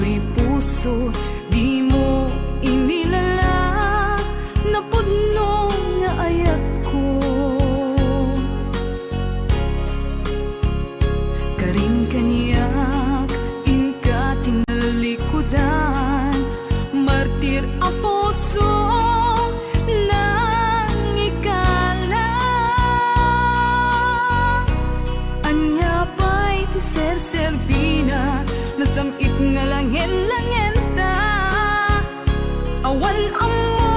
to'y puso, di mo inilala, napudno nga ayat ko. Karing kaniyak, inka tinalikudan, martir ang puso nang ikala. Anya pa'y ti ser-serbina, nasamit nga langin-langin ta. Awan amo,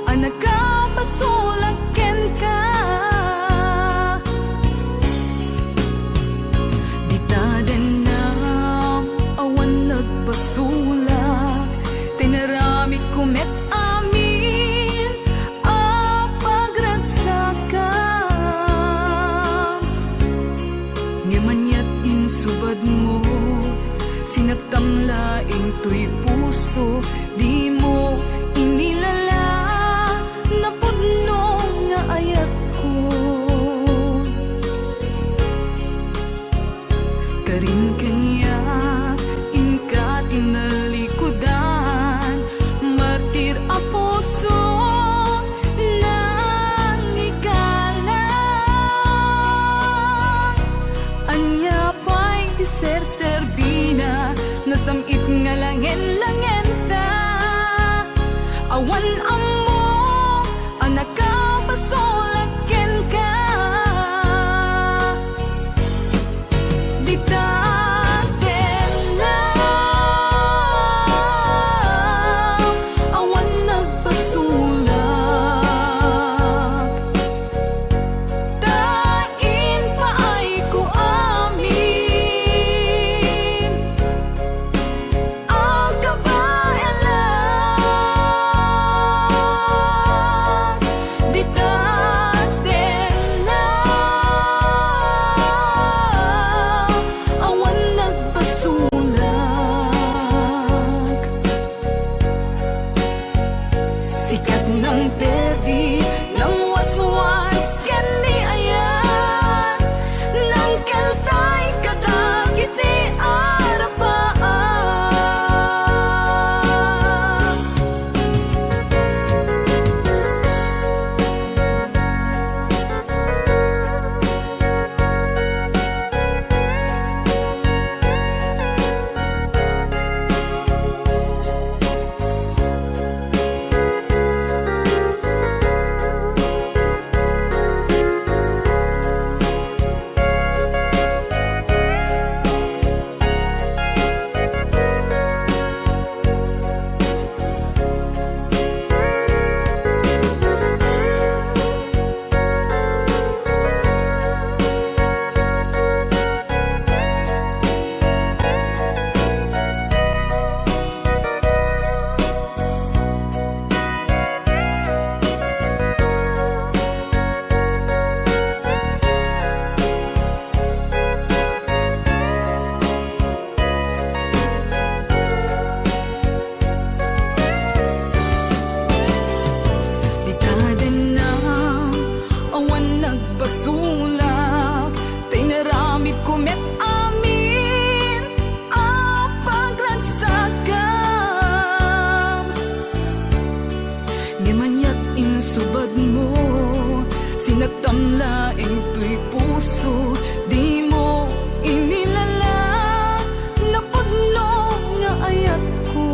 anak ka pasulaken ka. Ditaden na, awan nagpasulak, tinaramit kumet amin, apagransakan. Ngamanyat insubad mo, sinatamlaing to'y puso, di mo inilala, napudno nga ayat ko. Karing kaniyak, inka tinalikudan, martir a puso nang ikala. Anya pa'y ti ser-serbina, nasamit nga langin-langin ta. Awan amo, anak ka pasulaken ka. Ditaden na, awan nagpasulak, tain paay ko amin, ang kabayalan. Ditaden na, awan nagpasulak, sikat ng perdi, ng waswas ken ni ayan, ng keltay kadagiti arapaan. Ditaden na, awan nagpasulak, tinaramit kumet amin, apaglansakan. Ngamanyat insubad mo, sinatamlaing to'y puso, di mo inilala, napudno nga ayat ko.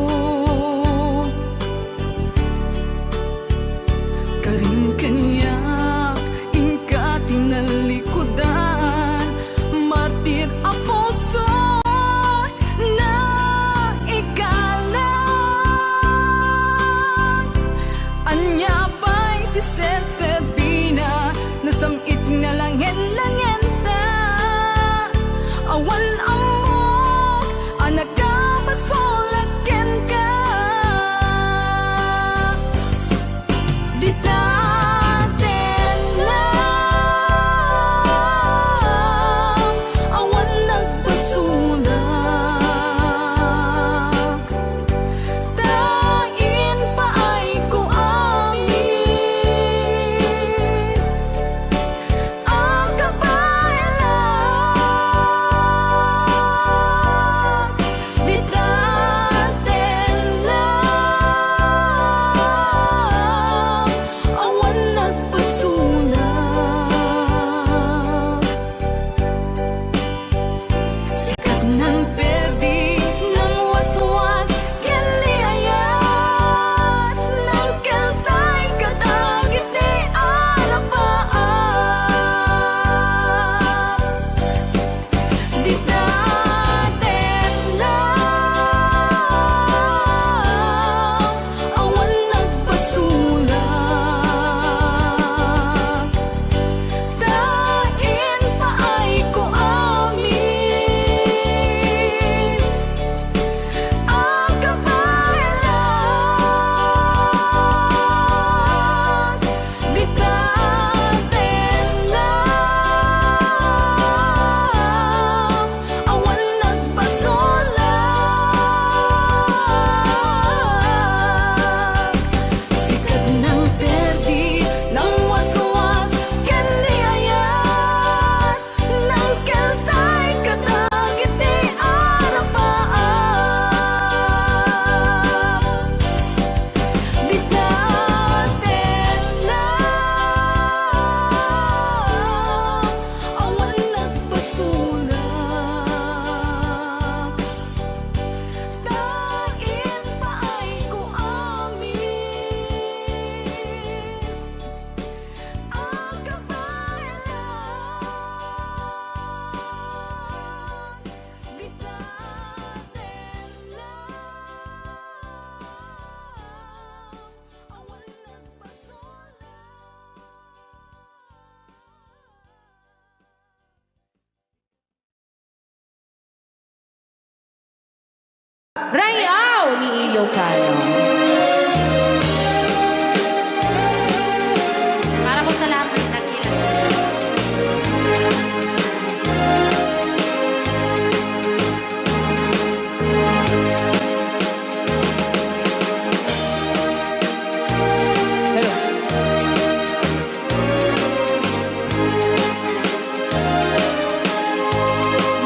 Karing kaniyak, inka tinalikudan, martir a puso na ikala. Anya pa'y ti ser-serbina, nasamit nga langin-langin ta. Rayaw ni Ilocano. Para po sa lahat ng nakilang.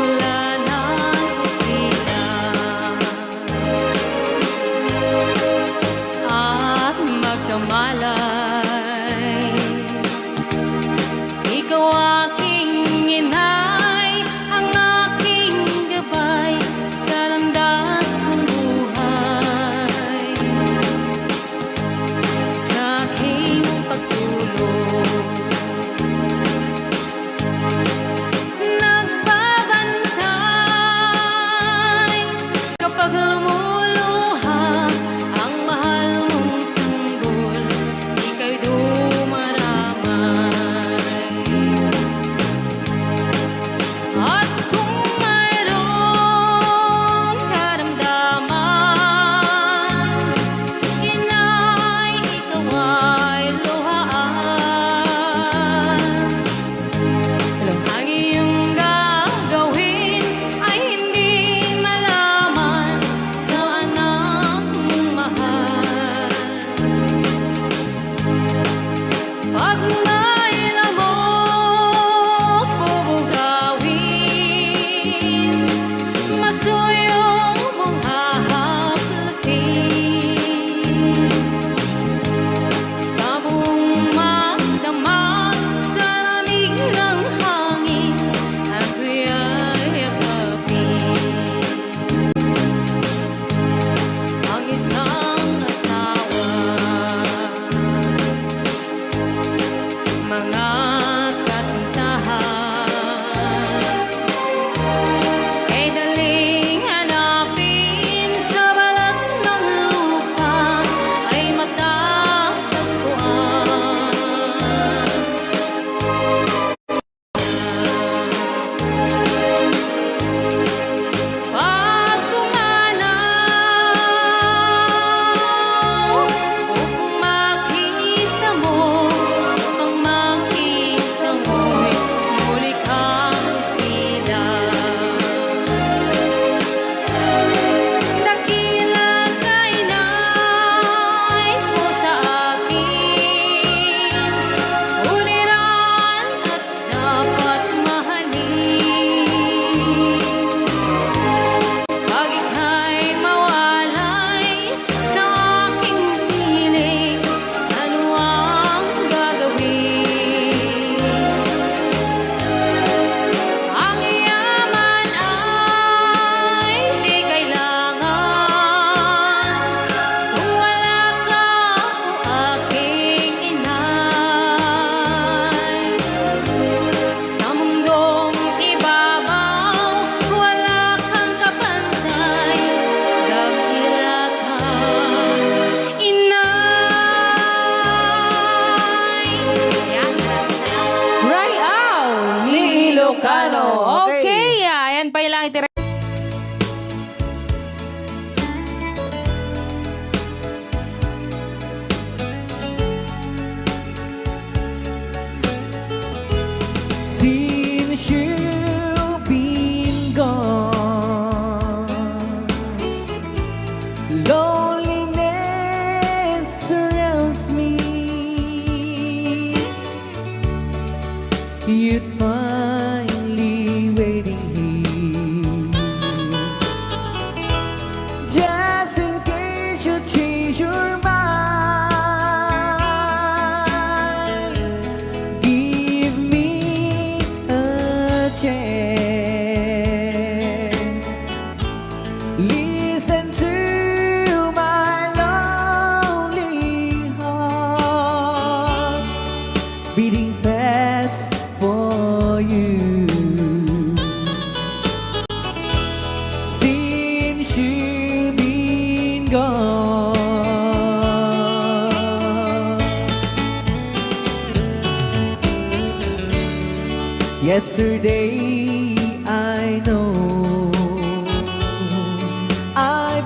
Wala nang sila at magkamalay. Ikaw aking inay, ang aking gabay sa landas ng buhay. Sa aking pagtulog nagbabantay kapag lumuluha ang mahal mong sanggol, ika'y dumaramay. At kung mayroong karamdaman, inay, ikaw ay luhaan. Ang iyong gagawin ay hindi malaman sa anak mong mahal. Pag may lamok bubugawin, masuyong mong hahaklasin. Sa buong magdamag sa lamig ng hangin, ako'y yakapin. Ang isang asawa, mga kasintahan, ay daling hanapin sa balat ng lupa, ay matatagpuan. Pag dumanaw, kung makita mo, ang makita mo'y muli kang sila. Dakila kay nay ko sa akin, uliran at dapat mahalin. Pag ika'y mawalay sa aking piling, ano ang gagawin? Ang yaman ay di kailangan kung wala ka o aking inay. Sa mundong ibabaw, wala kang kapantay, dakila ka, inay. Yan. Rayaw ni Ilocano. Okay. Okay, ayan pa ilang itira. Since you've been gone, loneliness surrounds me. You'd finally waiting here, just in case you change your mind. Give me a chance. Listen to my lonely heart, beating fast for you. Since you've been gone, yesterday I know I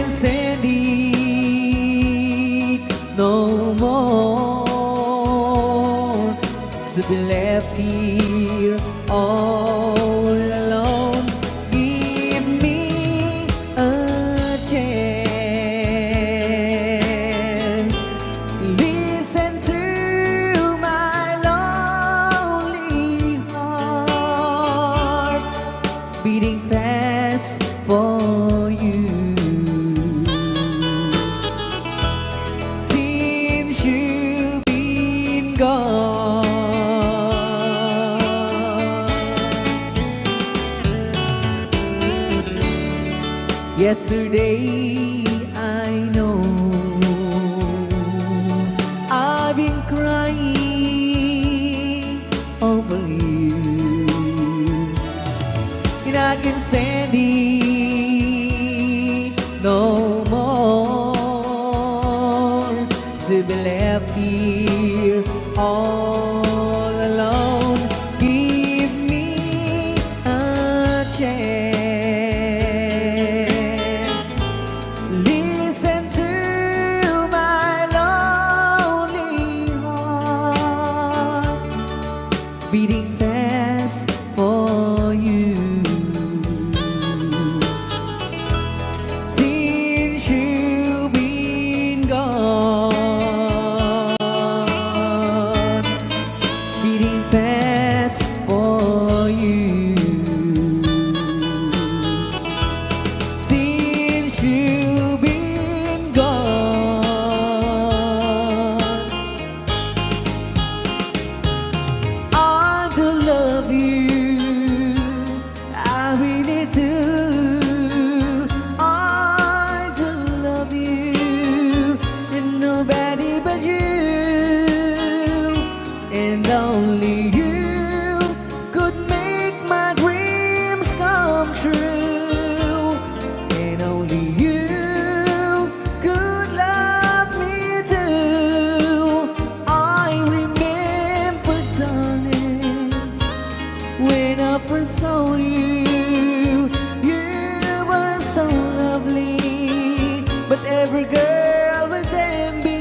can stand it no more to be left here all alone. Give me a chance. Listen to my lonely heart beating fast for you. Since you've been gone, yesterday I know I've been crying over you, and I can stand it no more to be left here all alone. Give me a chance. Listen to my lonely heart beating fast for you. Since you've been gone, beating fast for you. Since you've been gone, I do love you, I really do. I do love you, and nobody but you, and only you could make my dreams come true, and only you could love me too. I remember, darling, when I first saw you, you were so lovely, but every girl was envy.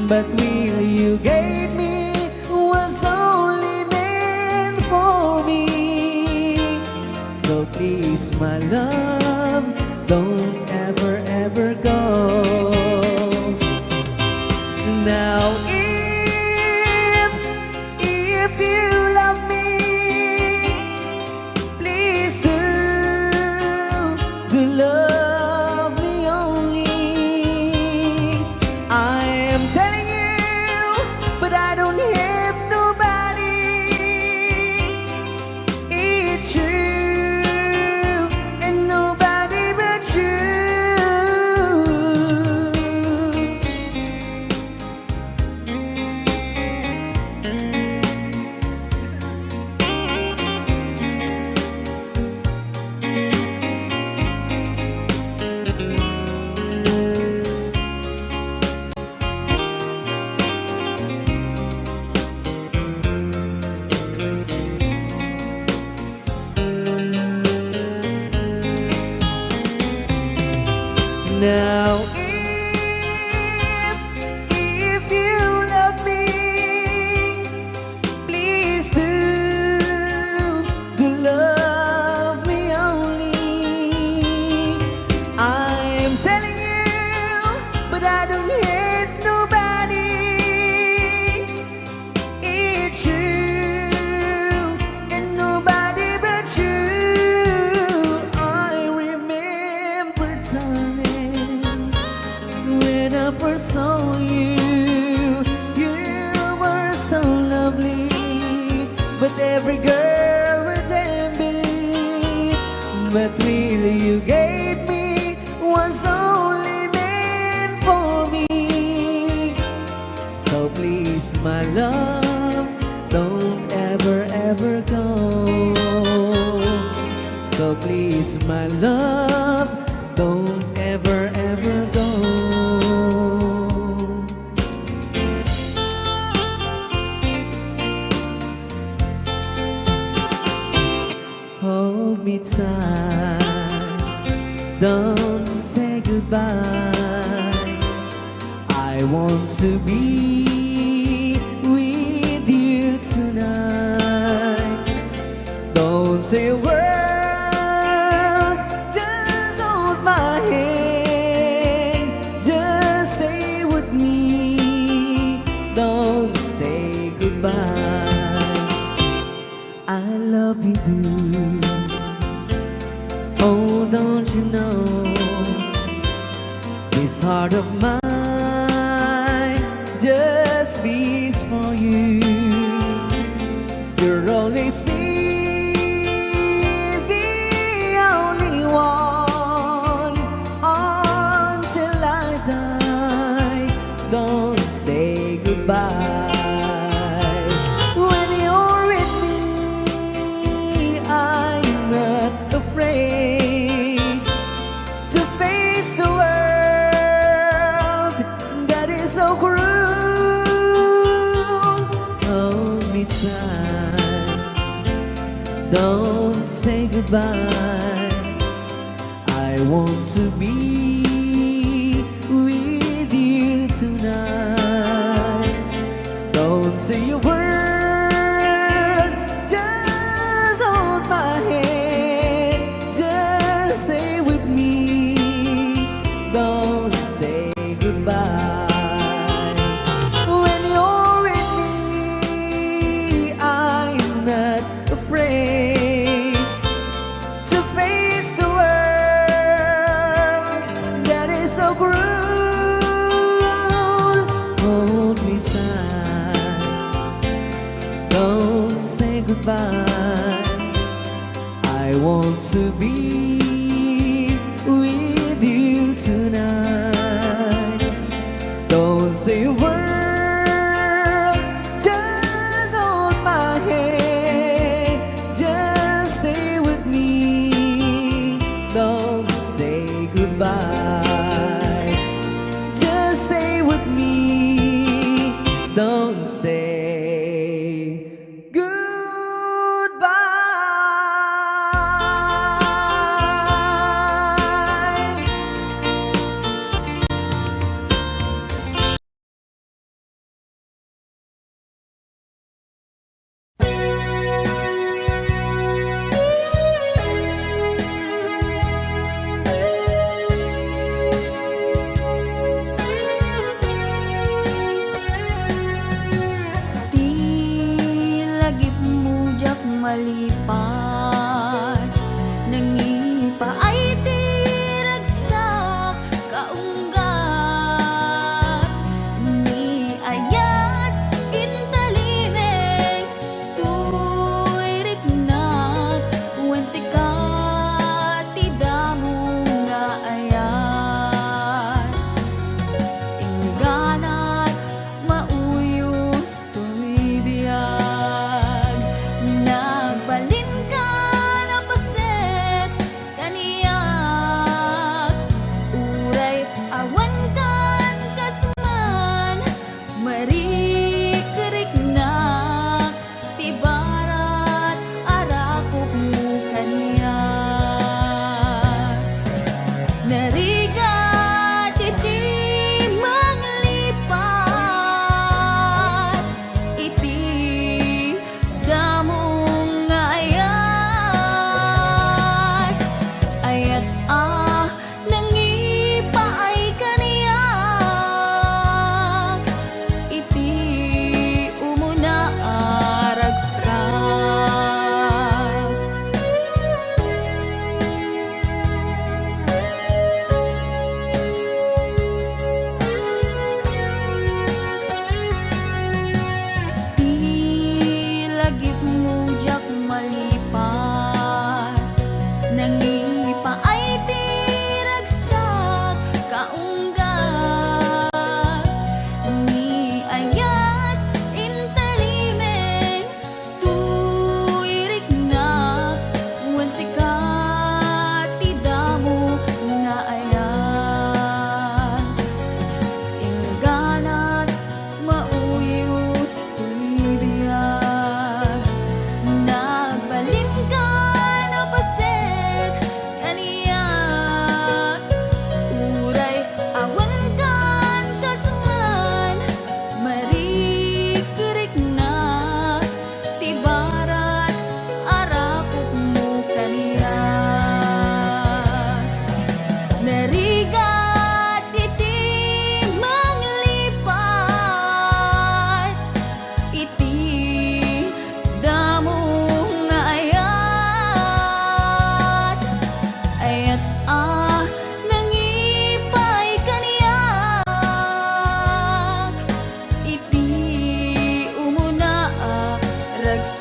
But will you gave me was only meant for me. So please, my love, don't ever, ever go. Now if you love me, please do love me only. I am telling you, but I don't have nobody. It's you and nobody but you. Now if you love me, please do love me only. I'm telling you, but I don't hate nobody. It's you and nobody but you. I remember, darling, when I first saw you, you were so lovely, but every girl was envy. But really you gave me was only meant for me. So please, my love, don't ever, ever go. So please, my love, don't ever, ever go. Hold me tight, don't goodbye. I want to be with you tonight. Don't say a word, just hold my hand. Just stay with me. Don't say goodbye. I love you, dude. Oh, don't you know, this heart of mine just beats for you. You'll always be the only one until I die. Don't say goodbye. When you're with me, I'm not afraid to face the world that is so cruel. Hold me tight, don't say goodbye. I want to be with you tonight. Don't say a word, just hold my hand. Just stay with me. Don't say goodbye. When you're with me, I'm not afraid to face the world that is so cruel. Hold me tight, don't say goodbye. I want to be with you tonight. Don't say a word, just hold my hand. Just stay with me. Don't say goodbye. Just stay with me. Don't say goodbye. Di lagip mujak malipat nangipa ay tiragsak kaunggat ni ayat intalimeng tuy riknak wen sikat tidamong nga ayat ingganat mauyos to'y biyag nagbalin ka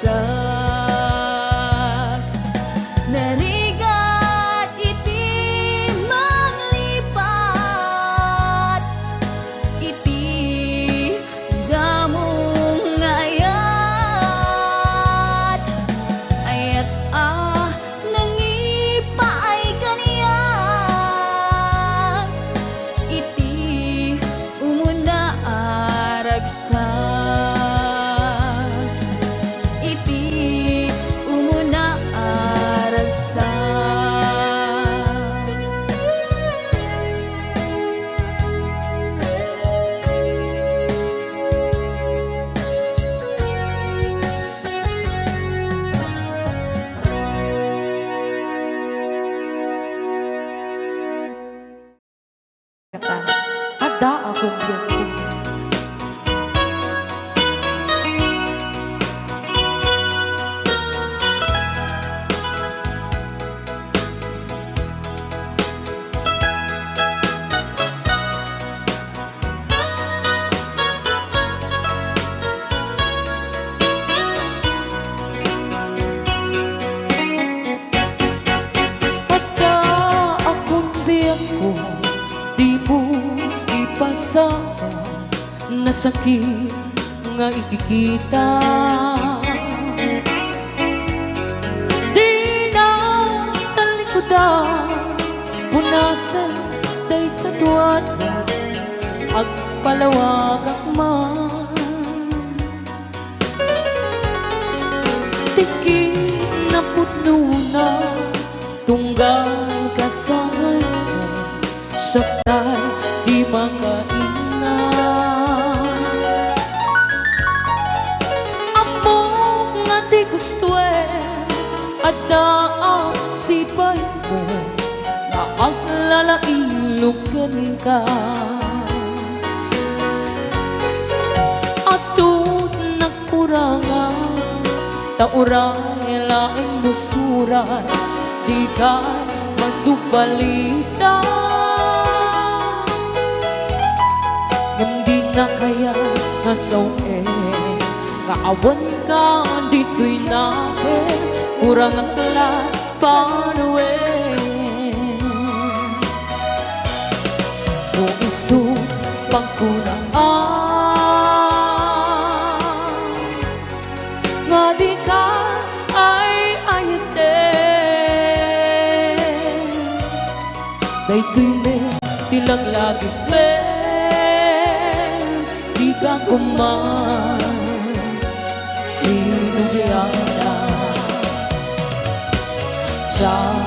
ragsak. Narigat iti manglipat, iti damong ngayat. Ayat nangipaay kaniya, iti umuna ragsak, iti umuna ragsak. Ada ako diyan. Ada akong biyak ko, di mo ipasama na sakit nga ikikita. Di na talikudan, punasan day tatuan ag palawag akman. Tiki na putno na tunggal kasangay mo, saktay di makaina. Amo nga di gusto at ang sipay mo na ang lalailog galing ka. Atut nagkurangan, tauray laing musuray, di ka masubalita. Hindi na kaya nasawe, nga awan ka dito'y natin, kurang ang lahat panuwe. Kung iso pagkuraan, nga di ka ay ayaten. Daytoy me, tilang lagi me, di ka kuman, sinuyana. Diyan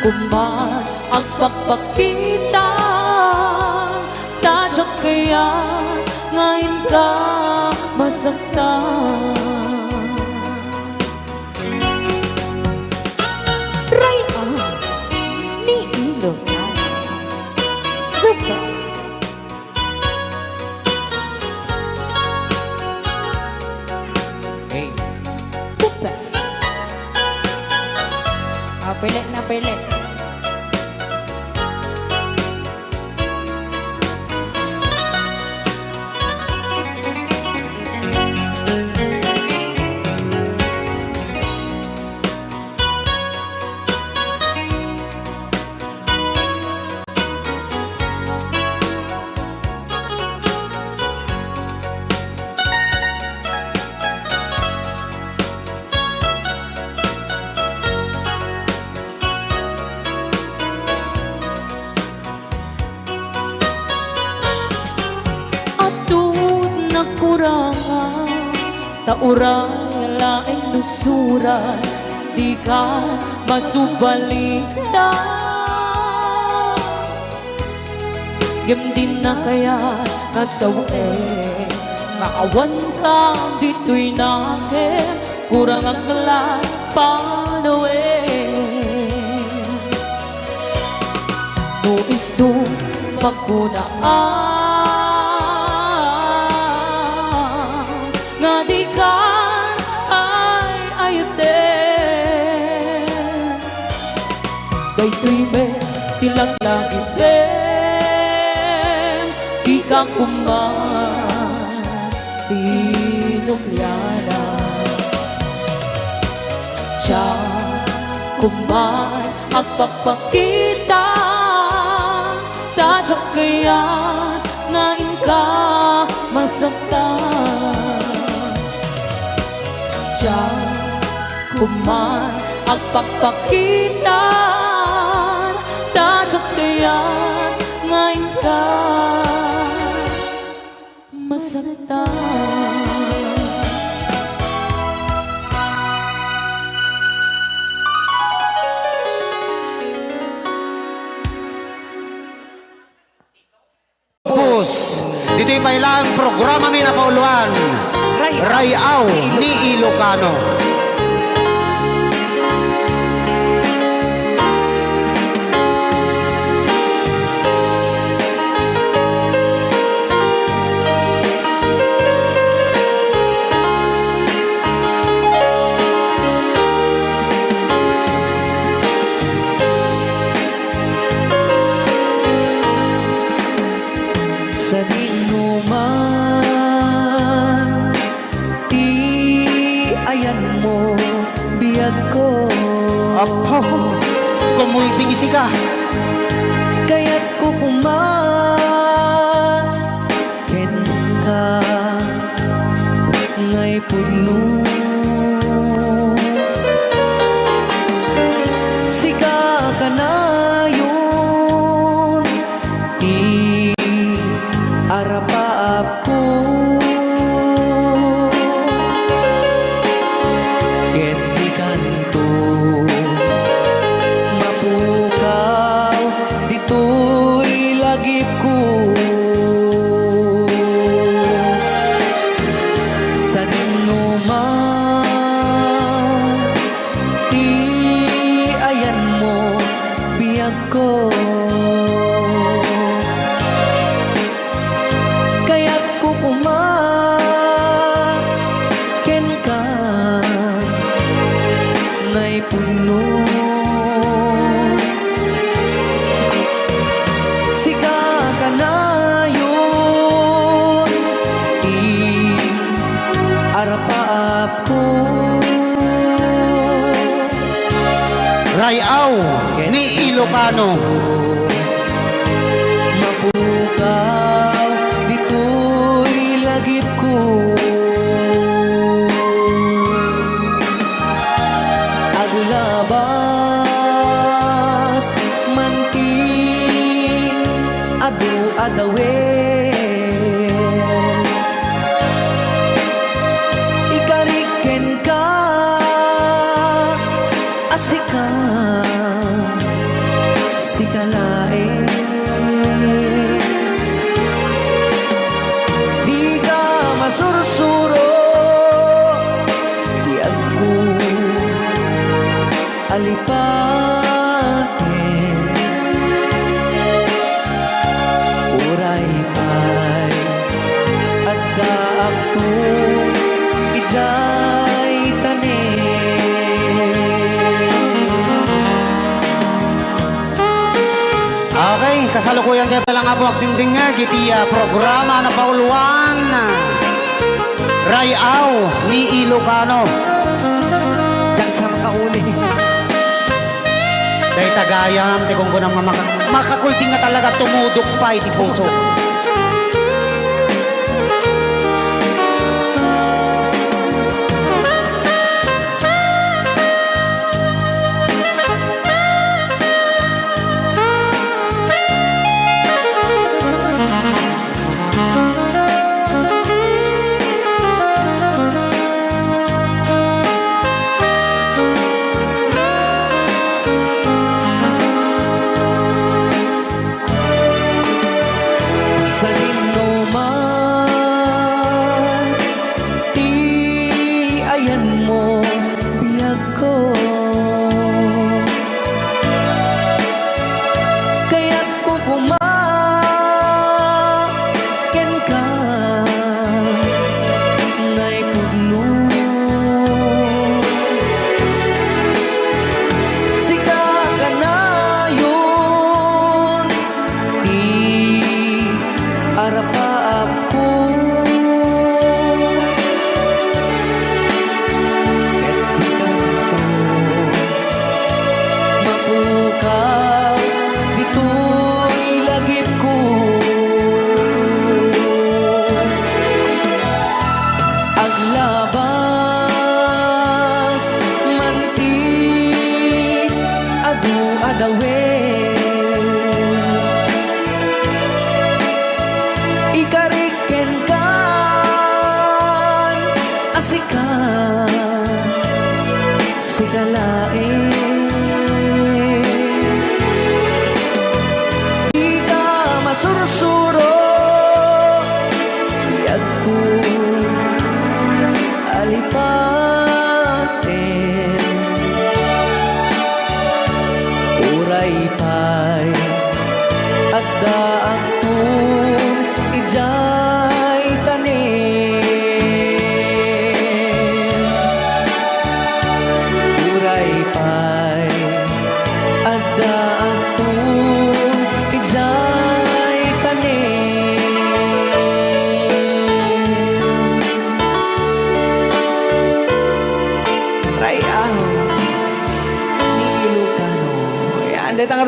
kuman ang pagpakita, tadyak kaya ngayon ka masaktan. Raya ni Ilocano, the best. Hey, The best. Pilit na pilit. Kurangan, tauray laing nusuran, di ka masubalita. Gimdin na kaya nasawe, maawan ka dito'y natin, kurang ang lahat panuwe. No iso magkunaan, nga di ka ay ayaten. Daytoy me, tilang lagi me, di ka kuman, sinumyana. kuman agpapakita tadyak kaya ngayon ka masaktan. Diyan kuman agpapakita tadyak kaya ngayon ka masaktan. Pus, dito'y pailang programa may napauluan. Rayaw ni Ilocano. Sa dinuman ti ayan mo biyag ko Apo, kumulting isi ka. kaya't ko kuman ken ka ngay puno sika ka na yun ti arapaap ko ket di kanto mapukaw dito'y lagip ko sa dinuman ti ayan mo biyag ko kaya't kukuman ken ka ngay puno sika ka na yun i arapaap ko Rayaw ni Ilocano. mapukaw dito'y lagip ko agulabas manti adu-adawen ikariken ka asika sikalaen di ka masursuro di ako alipatin uray pa'y at daak to ijay tanin. Okay, kasalukuyan kayo palang nga po agdingding nga gitiya programa na pauluan. Rayaw ni Ilocano. Diyan sa makauli. Dahil tagayam, ti kung kunang makakulting nga talaga tumudok pa iti puso. ikariken kan asikan sikalain di ka masursuro yagko alipaten uray pay at daakon ijay tanim uray pay at daakon ijay tanim Rayaw ni Ilocano. Yan, dito ang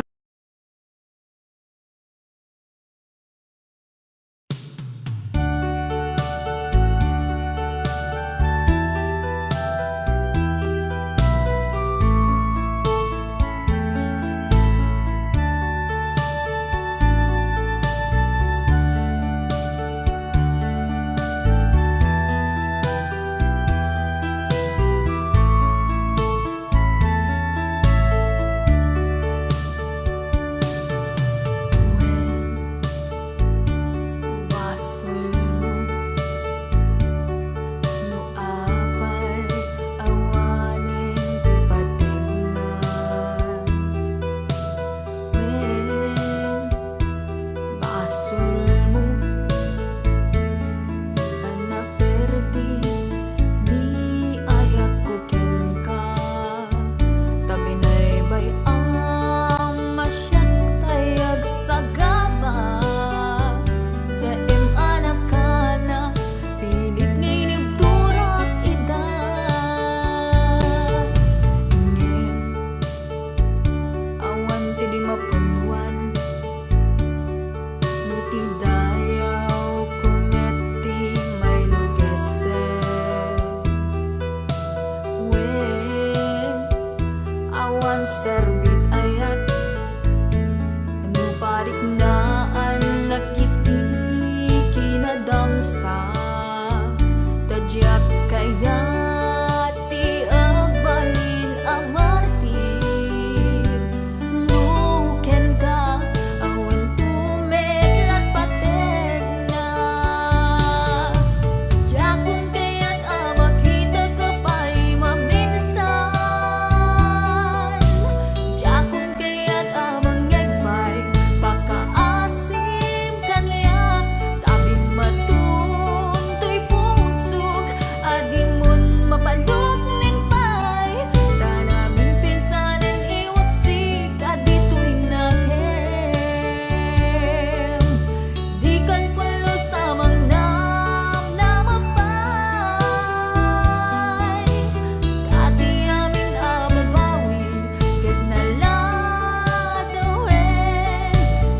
Basul mo no apay awanin di patignan. When basul mo anaperdi di ayat ko ken ka tabi na'y bayang masyat tayag sa gaba sa anak ka na pilit ngayon turak ida ngin awan ti di mapunwan no ti dayaw kumeti may lugesen when awan serbit ayat ano parik naan nakiti kinadamsa tadyak kaya ti agbalin amartir nuken ka awan tumeklat patek na jakun kaya't makita ka pa'y maminsan jakun kaya't mangyagpay pakaasim kanyak tabing matuntoy pusok adimon mapalok ning pay tanamin pinsanan iwaksik adito'y nakem di kan pulo samang na mapay kati amin mabawi ket naladawen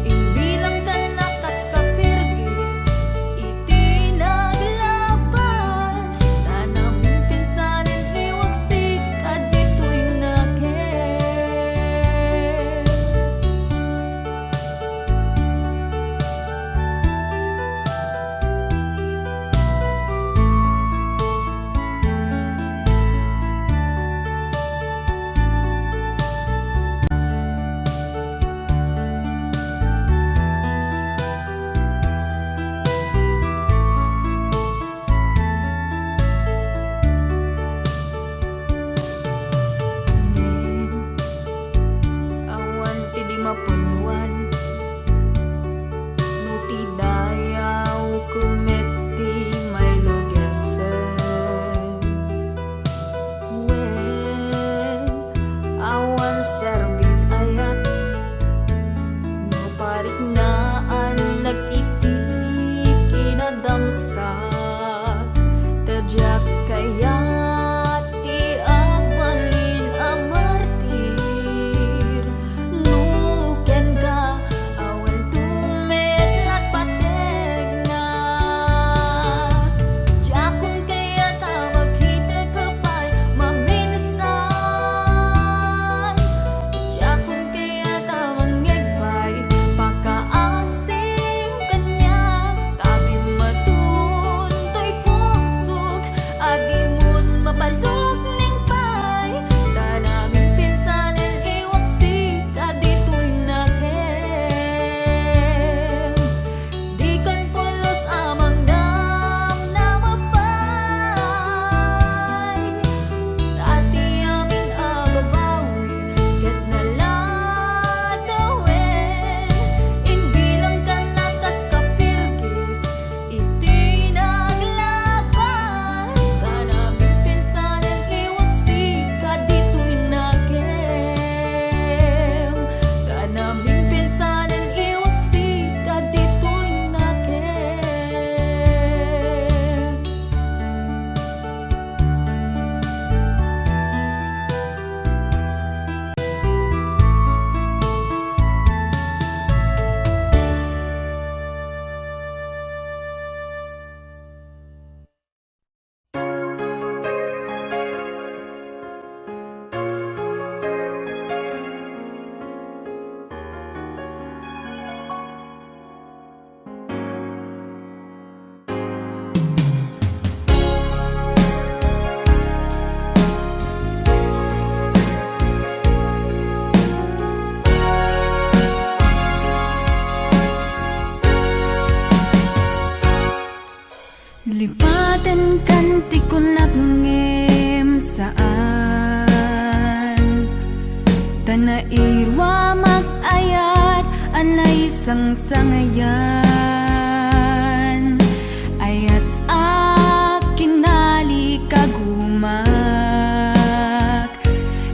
imbilang ka nakas kapirgis iti naglabas tanamin pinsanan iwaksik adito'y nakem ngin awan ti di mapunwan no ti dayaw kumeti may lugesen when awan serbit ayat no parik naan nag-iti kinadamsa tadyak kaya ti agbalin amartir nuken ka awan tumeklat patek na jakun kaya't makita ka pa'y maminsan Tanairwa mag-ayat anay sang-sangayan ayat akinali kagumak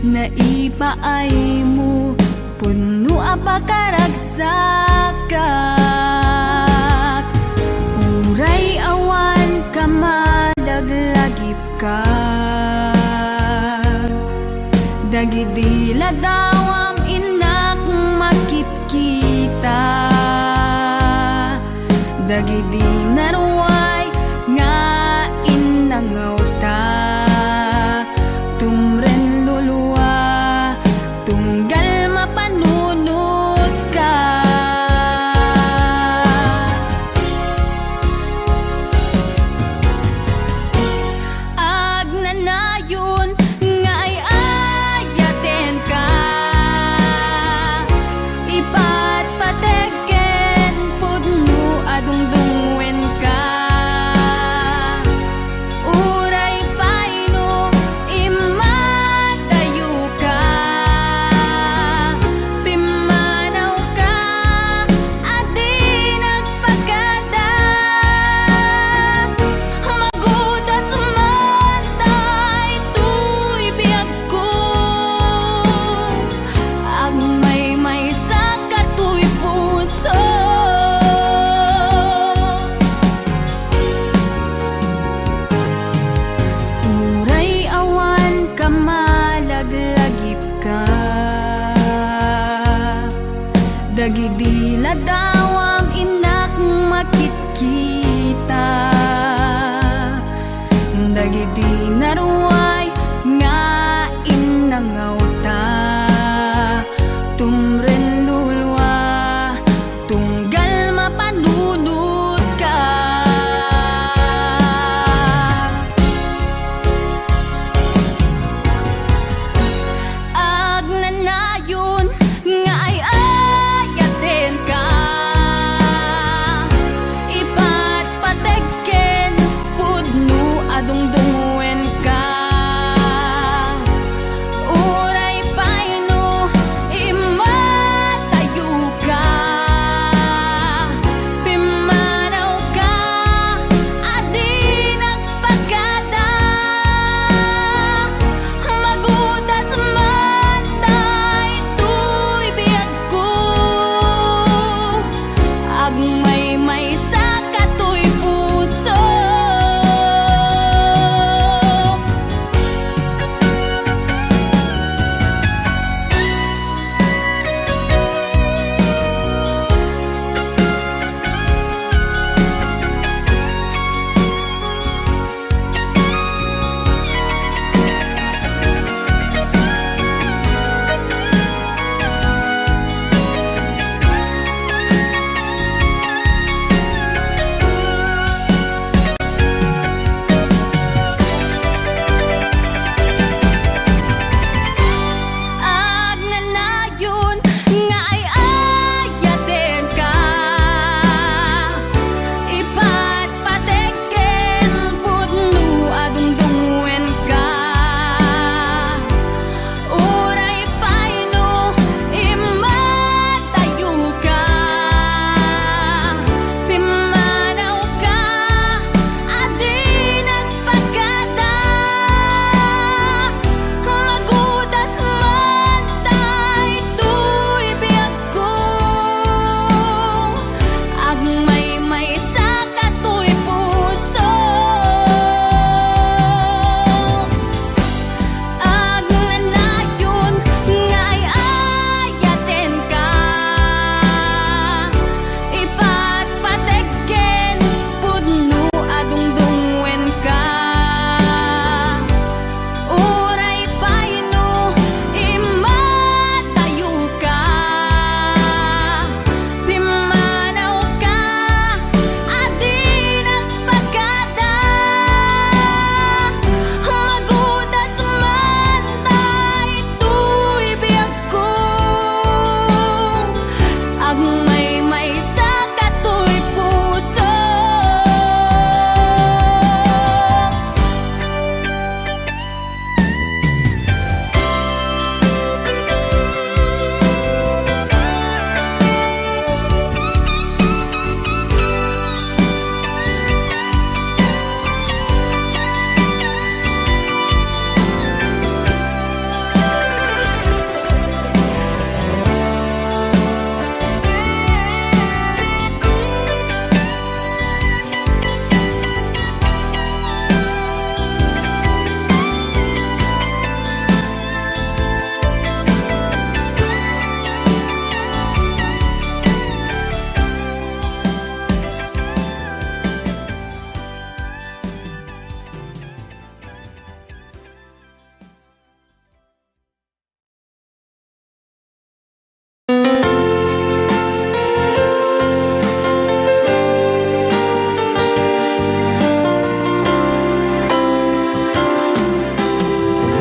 naipaay mo puno apakaragsakak uray awan kamadaglagip ka dagidila dawam inak makit kita dagidi naruay nga inangaw ta tumren luluwa tunggal mapanunod ka agnanayon nga ay ayaten ka ipat pategen pudno adungdungwen ka uray paino imatayo ka pimanaw ka adi nagpagada magudas man tay tuy biyag ko agmay sa katuy puso uray awan kamalaglagip ka dagidila dawam inak makit kita dagidi naruay nga inangaw ta tumren lulwa tunggal mapanunod ka agnanayon nga ay ayaten ka ipat pategen pudno adungdungwen ka uray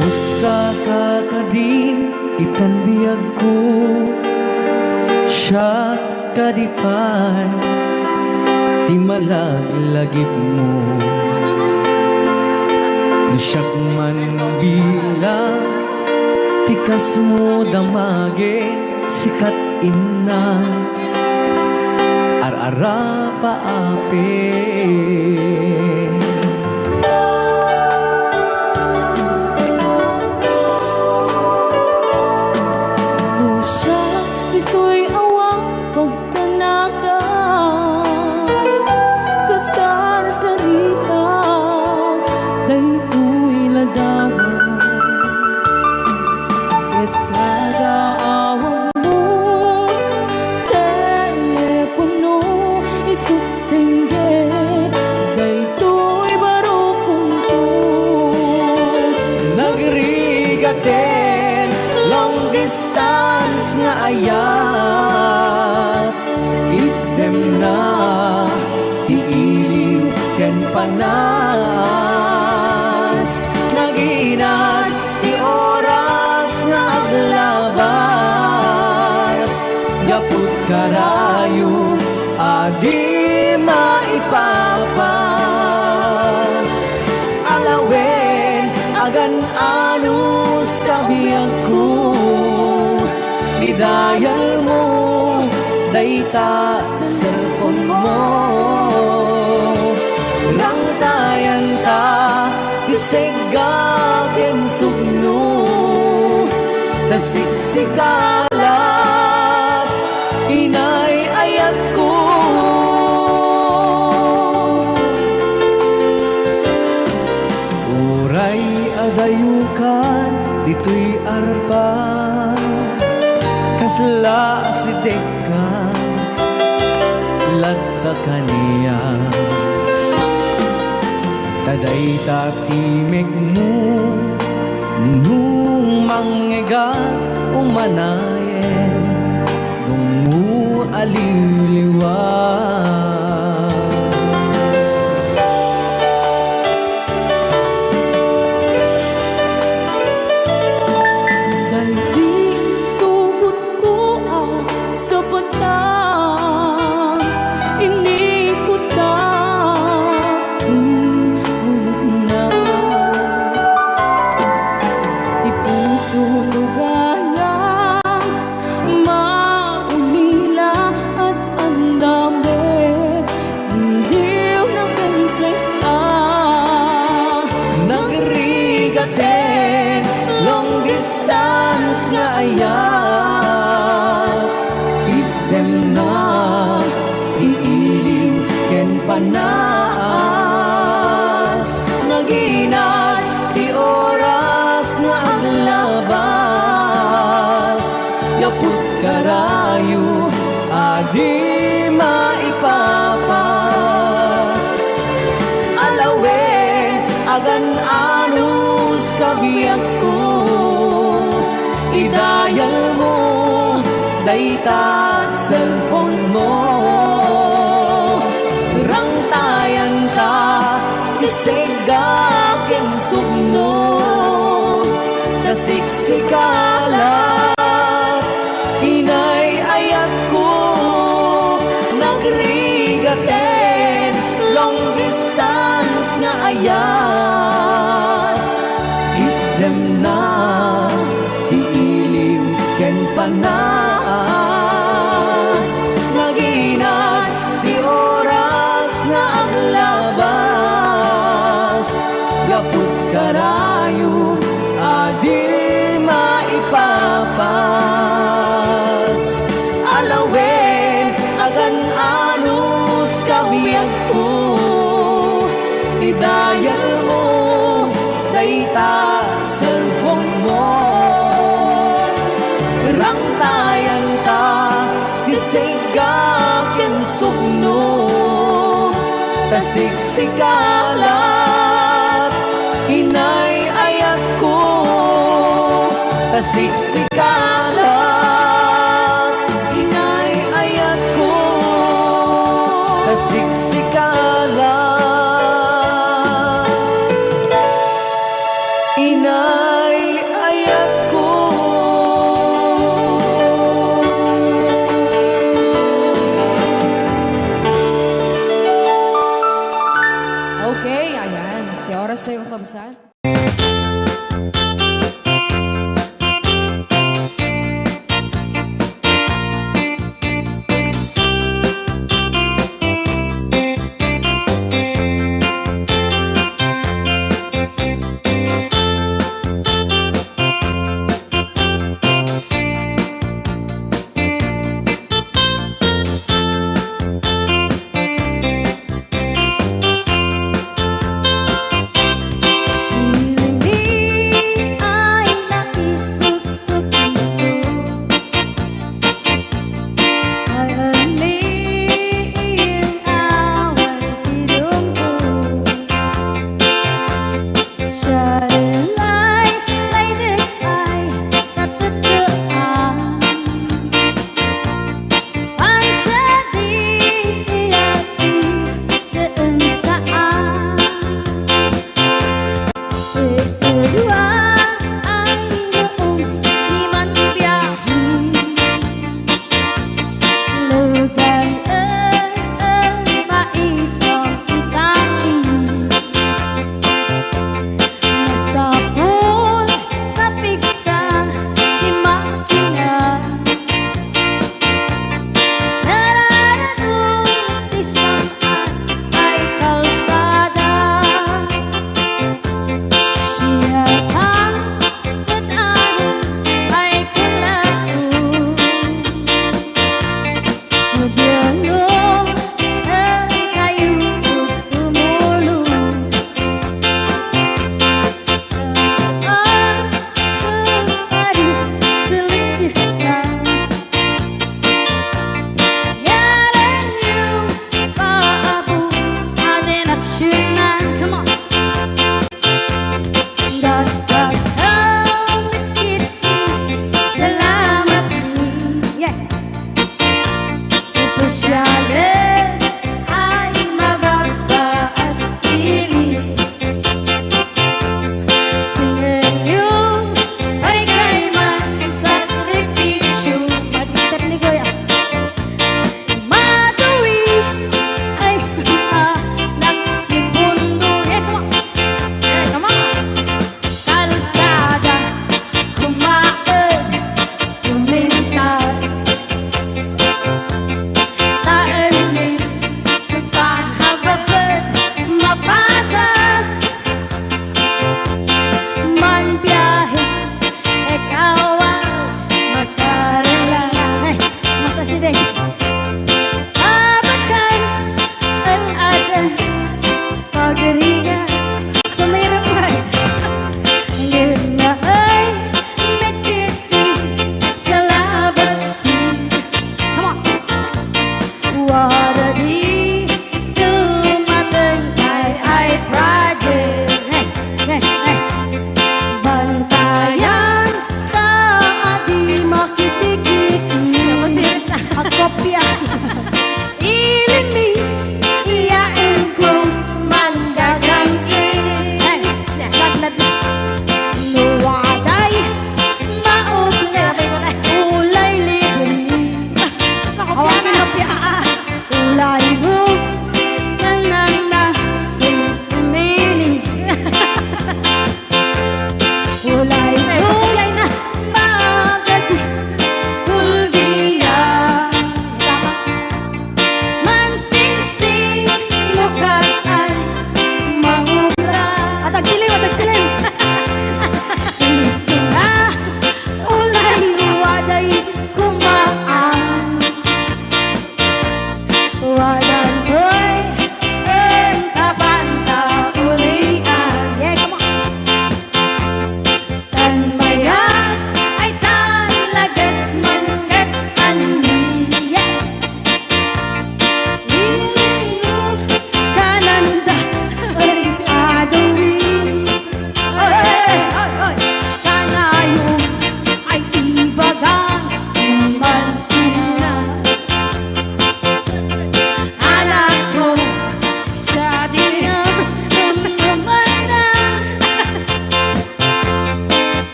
Musta kakadin itanbiyag ko siya kadipay ti malaglagip mo siyak man bilang tikas mo damage sikat inna arara paape Lusa, ito'y awang pagtanaga Kasar sarita Dayto'y ladawan Ket kada awang mo Telepono isutengge Dayto'y barokong ko nagrigaten long distance nga ayat idem na tiiliw ken panas naginat ti oras nga aglabas gaput karayo adi maipapas alawen agan alus kabiyag ko idayal mo dayta cellphone mo rangtayan ta isega ken sugno tasiksikalat inay ayat ko uray agayukan dito'y arpa kasla si deka latta kaniya taday tatimig mo nung mangega umanayen nung mo aliliwan Dahil di tubot ko sa patang Inikot na na Di puso lugayang maulila at ang dami Diliw na penseta nagrigaten long distance nga ayat idem na iiliw ken panas naginat ti oras nga aglabas yaput karayo adi maipapas alawen agan anus kabiyag ko idayal mo dayta cellphone mo rangtayan ta isega ken sugno tasiksikalat inay ayat ko nagrigaten long distance nga ayat idem na iiliw ken panas naginat di oras nga aglabas gaput karayo adi maipapas alawen agan anus kabiyag ko idayal mo dayta cellphone mo rangtayan ta isega ken sugno tasiksikalat inay ayat ko tasiksikalat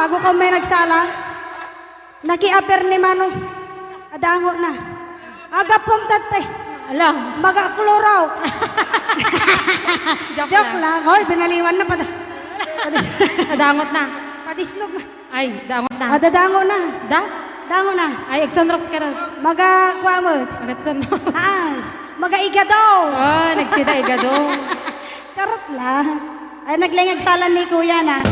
bago ka may nagsala. Nakiaper ni Manong. Adango na. Aga pong tatay. Ala, Maga kloraw. joke, Joke lang. Hoy, binaliwan na pa. Nadangot na. Padisnog na. Ay, dangot na. Adadango na. Da? Dango na. Ay, Exonrox ka rin. Maga kwamot. Agatson. Maga igadaw. Oh, nagsida igado. Karot lang. Ay, naglingag salan ni kuya na.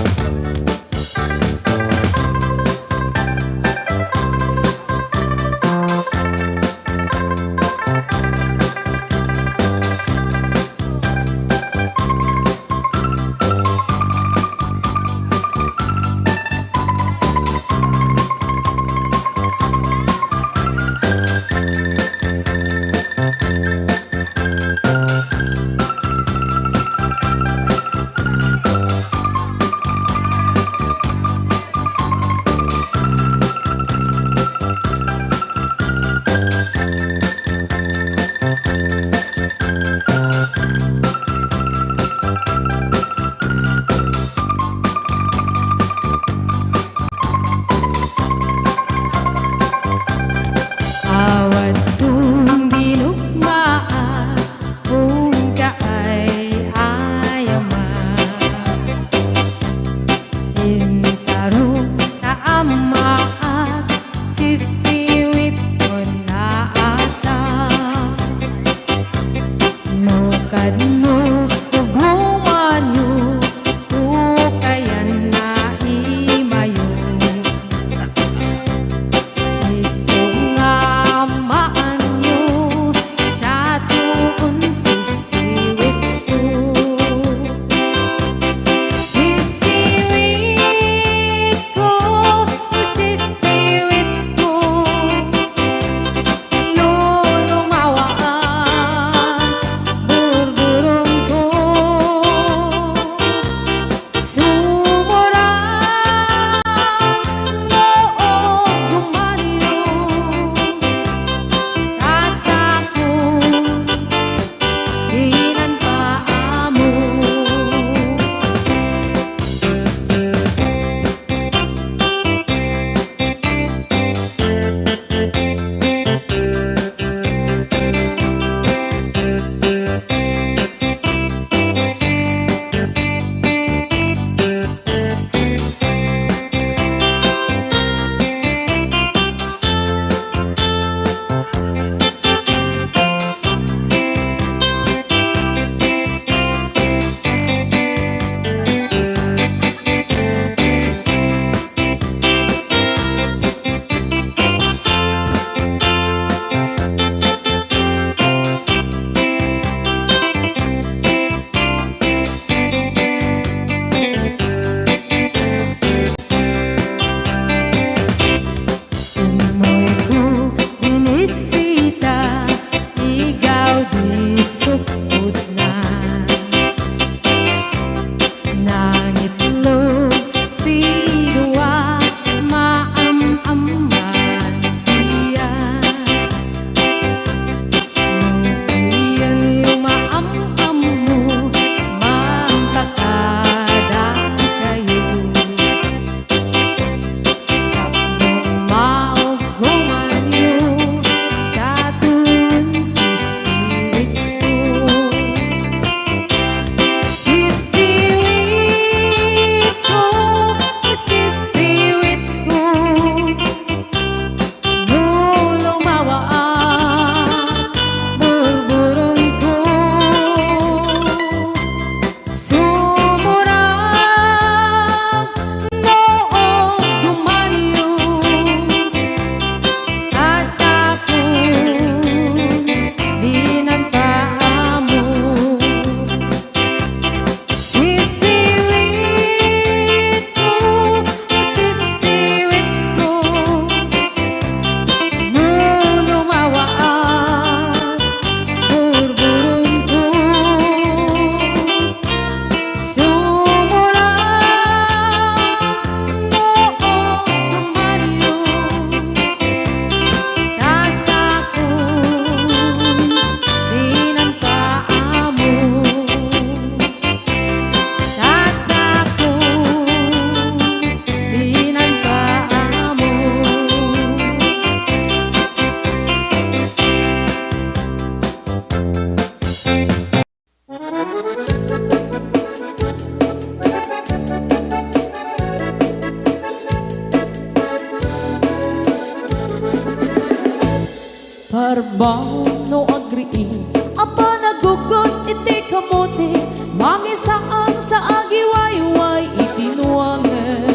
agriin apa nagugot iti kamote mangisaan sa agiwayway itinuangan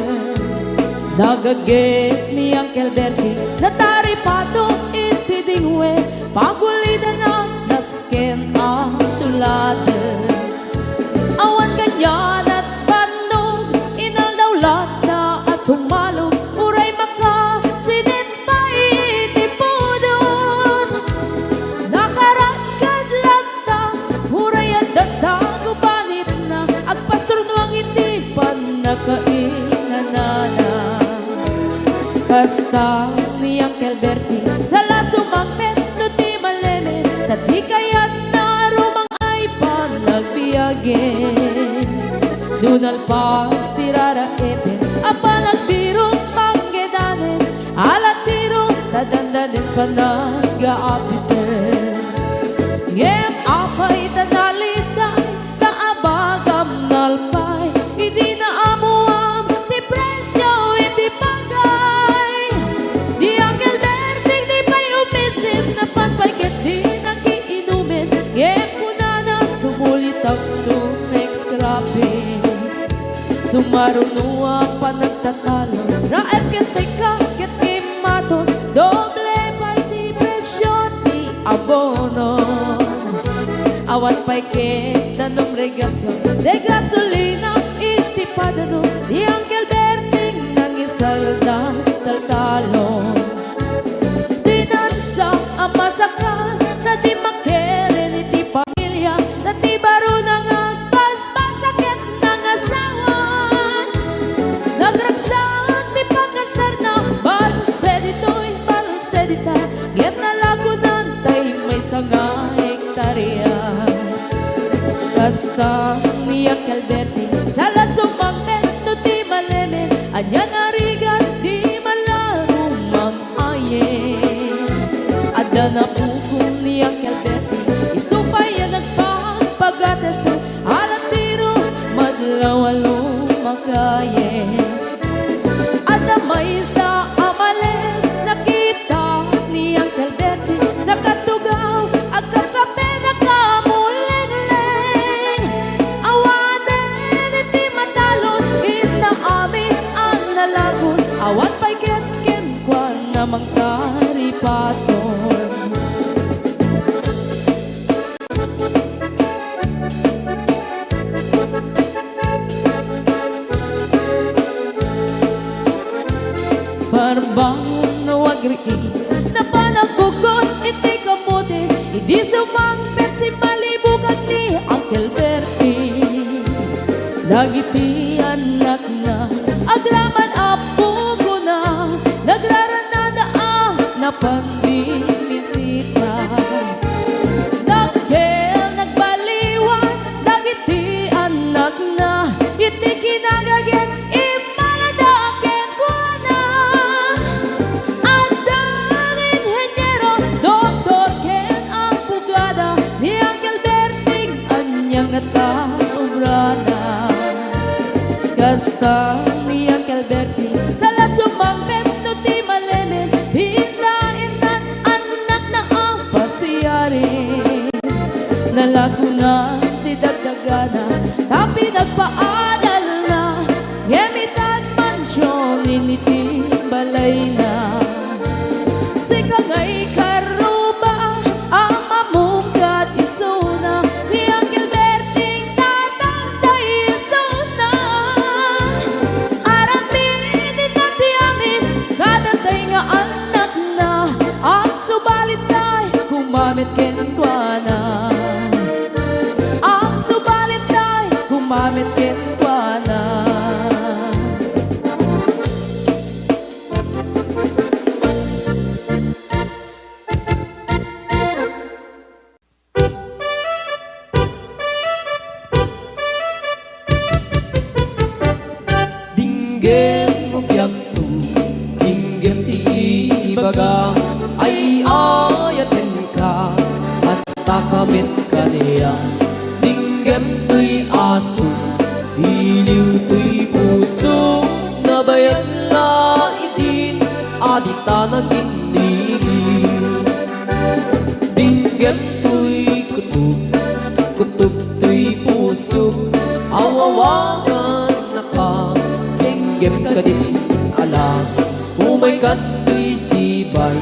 nagagit ni Uncle Bertie nataripato iti dingwe pagulida na nasken ang tuladan awan ganyan at bandog inaldawlat na asumalo uray maka sinit pa iti pudon nakaragkad lagta uray at dasa gubanit na agpastor nuang iti panakainanana kasta ni Uncle Bertie sala sumangpet no ti maleme tati kayat na rumang ay panagbiyagen dunal pas tirara ete apa nagbirong panggedanen alatiro tadandanen panag-aapiten ngem apay tanalitan taabagam nalpay idi na amuam ti presyo iti pagay di Uncle Bertie di pa'y umisim na panpayket di nagiinumin ngem kuna na sumulit ang next scrapping sumarunua pa nagtatalo raep ket say ket kimaton doble pa'y di presyo ti abono awat pa'y ket danong regasyon de gasolina iti padano di Uncle Bertie nangisalda taltalon dinansa ang masakan na di makeren iti pamilya na di baro nang agpaspasakit ng asawa nagragsak ti pagkasar na balsedito'y balsedita ngem nalagunan tay may sanga hektarya kasta ni Uncle Bertie sala sumangpet no ti malemen anya narigat di malarumang ayen ada na pukong ni Uncle Bertie isupay yan nagpapagatas alatiro madlawalo magayen ada may sa amalen nakita ni Uncle Bertie nakatugaw agkakape nakamuleng-leng awanen iti matalon inaamin ang nalagon awan pa'y ketken kwan namang karipaton parbangon na wagriin na panagugot iti kamote idi sumangpet si malibugan ni Uncle Bertie dagiti anak na agraman apugo na nagraranada na panbimisita nagkel nagbaliwan dagiti anak na iti kinagagen imaladaken ko na adan inhenyero doktor ken ang pugada ni Uncle Bertie anyang nataobrana kasta ni Uncle Bertie sala sumangpet no ti malemen hindaintan anak na ang pasiyari nalagunan ti dagdagana tapi nagpaadal na ngemitan mansyon initi balay na sikangay karuba ang mamungkat isuna ni Uncle Bertie tatangtay isuna aramin itati amin kadatay nga anak na at subalit tay kumamit kenkwana ang subalit tay kumamit kenkwana Dinggem mo biyagto, dinggem ti ibaga, ay ayatin ka, basta kamit ka niya. Dinggem to'y aso, iliw to'y puso, nabayag la itin, adita nagindiriw. Dinggem to'y ka din alam. Umay kato'y sibay,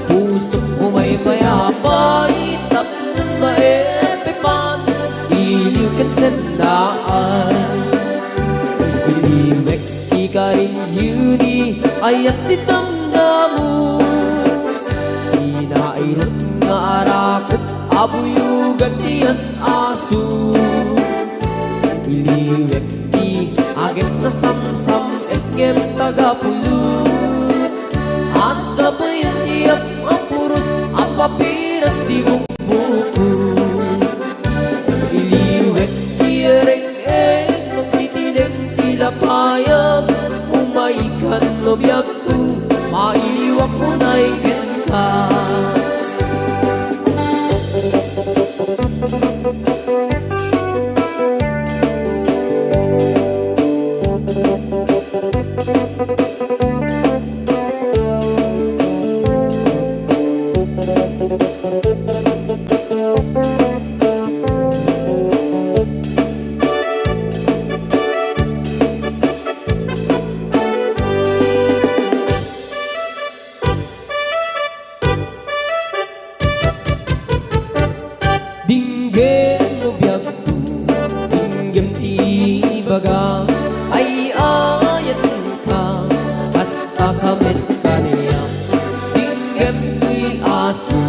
puso mo may mayabay, tapos maepepan, iliw kan sendaan. Iliwek di ka rin yuni, ay at ditanggamu. Inairot nga arakot, abuyugan tiyas asu. Iliwek di agem na samsam, etgem tagapulut. Asa ba yan tiap apuros, apapiras di buku. Iliwek di ereng-eng, magtitiling tilapayag. Umaikan no biyag ko, mailiwak mo na ikin ka. Dinggem no biyag ko, dinggem ti baga, ay ayat ka, hasta kamit ka niya. Dinggem to'y aso,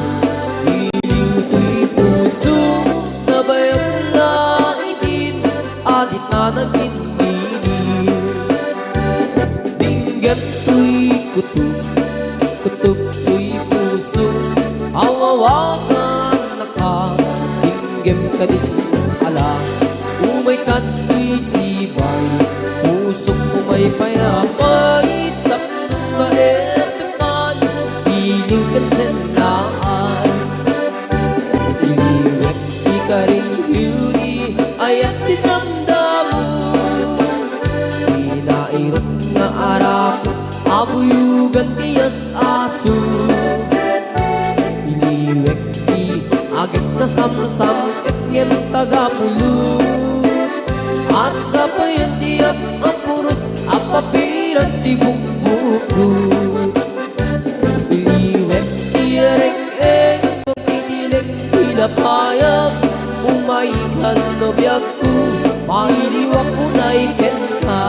iliw to'y puso, nabayag na itin, alit na nagkiniliw. Dinggem to'y kutub, kutub to'y puso, awawakan na ka. Dinggem ka din alam, umay kato'y sibay, pusok mo may payapay, tapos maepepan, iliw kan sendaan. Iliwek di ka rin yuni, ay at dinamdamu. Inairot nga arakot, abuyugan tiyas asu. Iliwek di agit na samsam, etngem tagapulut. Asa pa yan tiap apuros, apapiras di bukbukut. Iliwek di ereng-eng, magtitiling tilapayag. Umaikan no biyag ko, mailiwak mo na ikin ka.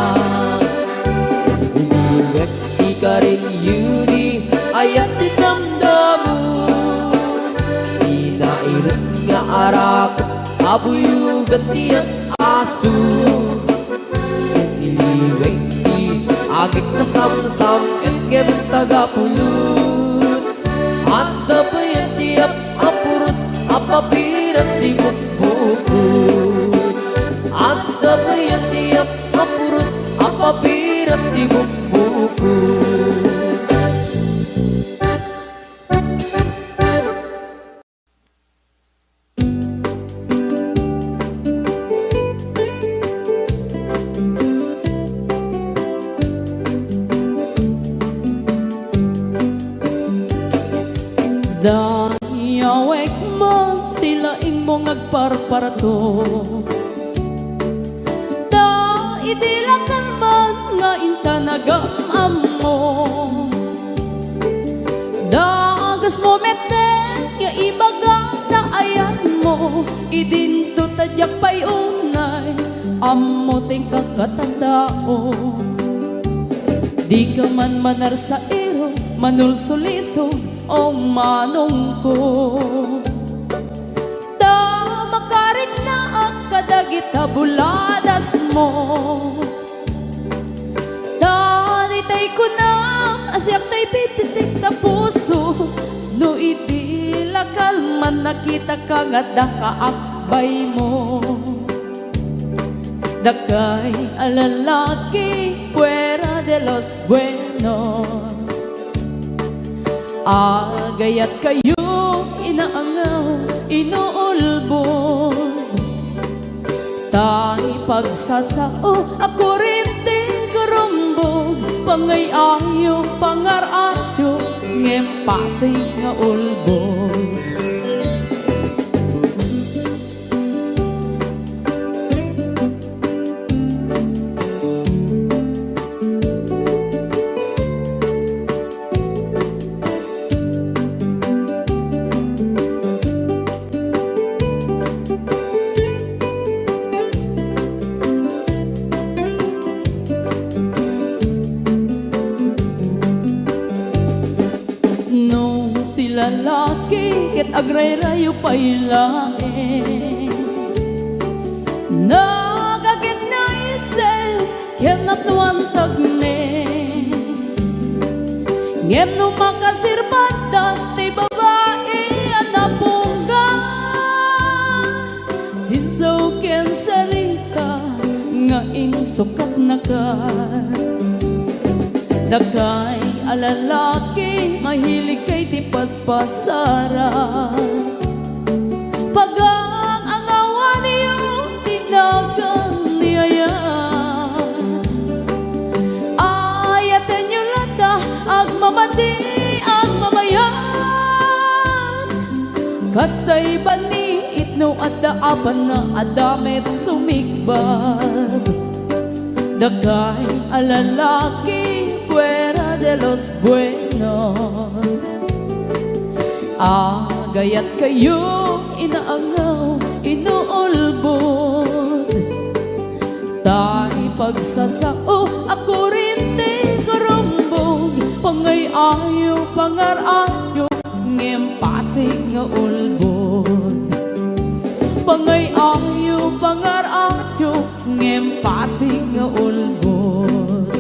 Iliwek di ka rin yuni, ay at dinamdamu. Inairot nga arakot, abuyugan tiyas asu. Iliwek di agit na samsam, etngem tagapulut. Asa pa yan tiap apuros, apapiras di bukbukut. Asa pa yan tiap apuros, apapiras di bukbukut. Dayawek mo, tilaing mo ngagparparato. Da idilakan man nga intanagam mo. Dagas mo meten, nga ibaga na ayan mo. Idinto tadyak pa'y unay, amo ting kakatandao. Di ka man manar sa iro, manulsuliso, o manong ko. Da makarit na ang kadagit buladas mo. Da ditay ko na asyak tay pipitik na puso. No idilakal man nakita ka nga dakaakbay mo. Dakay alalaki fuera de los buenos. Agayat kayo inaangaw, inuulbog. Tay pagsasao, ako rin di karumbog. Pangayayo, pangaradyo, ngempasay nga ulbog. agray-rayo pa'y laeng. Nagagit na isip, kenat nuantag ne. Ngem no makasirbada, tay babae anapungga. Sinsaw ken sarita, nga insukat na ka. Dagay alalaki, mahilig kay tipas-pasara. Pagang ang awa niyo, tinagan niyaya. Ayatan niyo lata, agmamadi, agmamayan. Kastay bani, itno at daapan na adamet sumigbag. Dagay alalaki, fuera de los buenos. Agayat kayo, inaangaw, inuulbod. Tay pagsasao, ako rin di karumbog. Pangay-ayo, pangar-ayo, ngem pasig nga ulbod. Pangay-ayo, pangar-ayo, ngem pasig nga ulbod.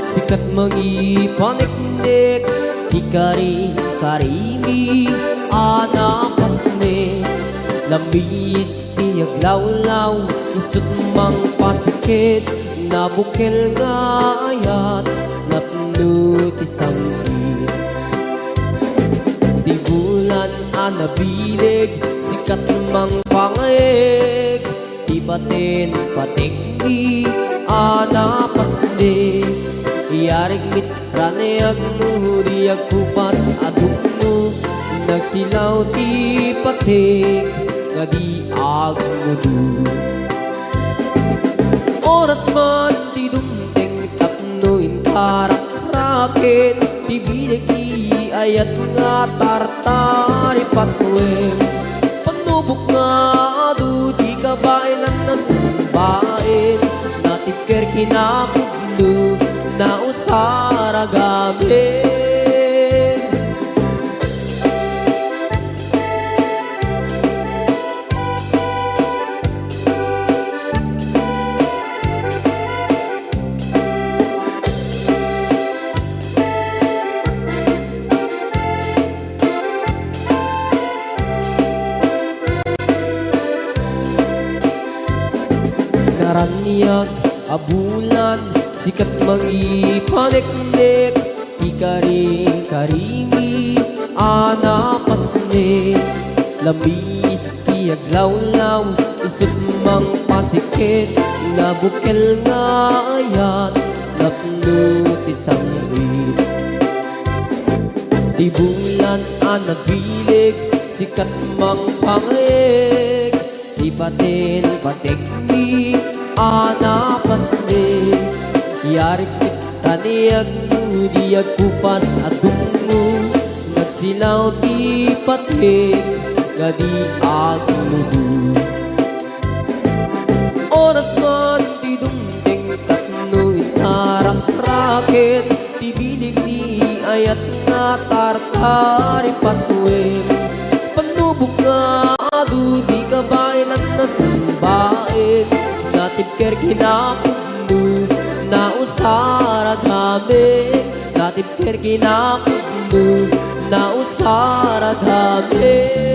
Sikat mangipanik-nik, ikarin-karimi, anapasne. Lamis tiyaglaw-law, isut mang pasikit, nabukil nga ayat, napno tisangkit. Di bulan anabilig, sikat mang pangayeg, ibatin patigdi, anapasne. Iyarig mitrane agno, di agkupas adukno. Nagsilaw ti patik, nga di agmudu. Oras man ti dumteng, tapno intarak-rakit. Ti bilig ti ayat nga tartari patwem. Panubok nga adu, di kabailan ng bain. Natipker kinapugno, na usara gabi. Naraniag abulan, sikat mangipanik-nik, ikari-karimi, anapasne. Lamis tiyaglaw-law, isut mang pasikit, nabukil nga ayat, napno tisangwit. Di bulan anabilig, sikat mang pangayeg, ibatin patigdi, anapasne. Yarik taniyag mo, di agkupas adungo. Nagsilaw ti patik, nga di agmudu. Oras man ti dumteng, tapno intarak-rakit. Ti bilig ni ayat nga tartari patwem. Panubok nga adu, di kabailan na tumbain. Natipker kinapugno, na usara gabi. Natipker kinapugno, na usara gabi.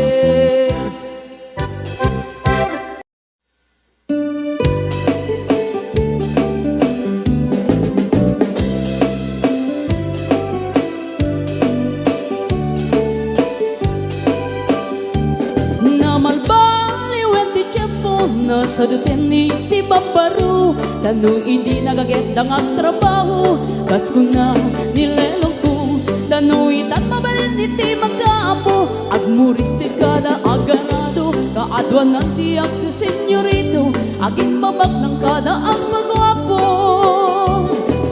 Sa duten ni ti babaru, tanong hindi nagagandang ang trabaho. Kas ko na nilelong ko, tanong itat mabalin iti magkaapo. Agmuris ti kada agaran, puso, kaadwan ng tiyak si senyorito, aging babag ng kada ang pagwapo.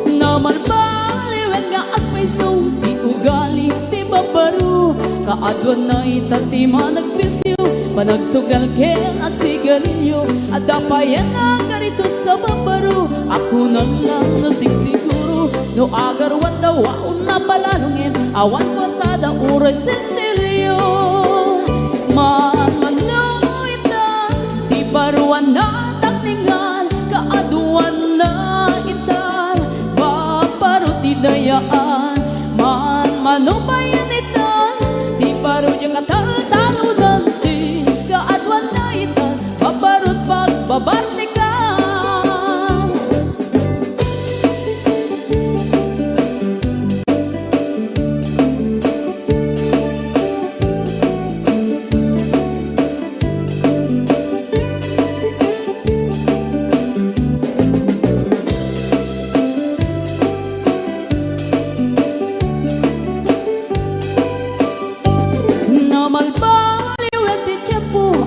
Naman baliwen nga at may so, di ugali, ti babaro, kaadwan na itati managpisyo, panagsugal kel at sigarilyo, at dapayan na ganito sa babaro, ako na lang nasigsiguro, no agarwan daw waon na palalungin, awan kortada uray sensilyo. Manuitan, di baruan na taktingan, kaaduan na itan, babaru ti dayaan, manubayan itan, di baru yung katal-talunan, di kaaduan na itan, babarut pagbabartikan.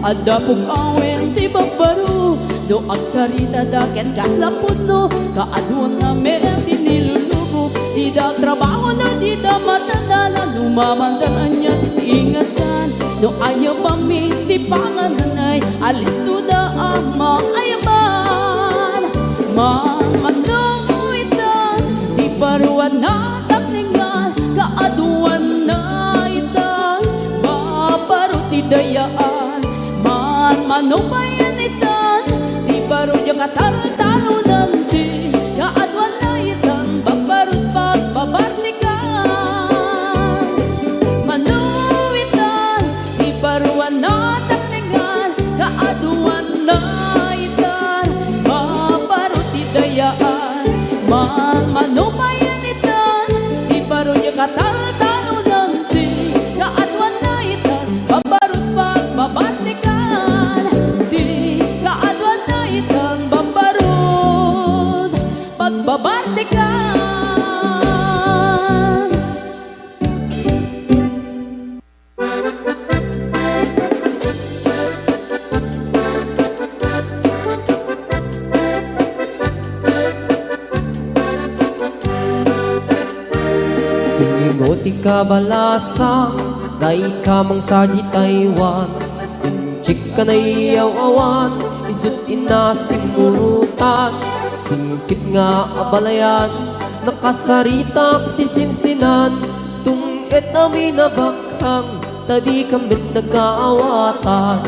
Ada pong awen ti babaro, do agsarita daket gas lapudno, kaaduan na ti nilulubo, di da trabaho na di da matandala, lumamandaran niya ingatan, do ayaw pami ti pangananay, alis to da ama ayaman. Manuitan, di baruan na takningan, kaaduan na itan, babaro ti dayaan, manubayan itan, di baro yung katal-talunan, di kaadwan na itan, babarut pagbabartikan. Manuitan, di baruan na takningan, kaaduan na itan, babarut idayaan. Manubayan itan, di baro yung katal-talunan, di kaadwan na itan, babarut pagbabartikan. Pagbabartikan. Ingoti ka balasang, dai ka mang saji Taiwan, inchik ka na iyaw awan, isut inasimurutan, singkit nga abalayan, nakasaritak ti sinsinan, tungit namin na bakhang, tadi kambit nagkaawatan.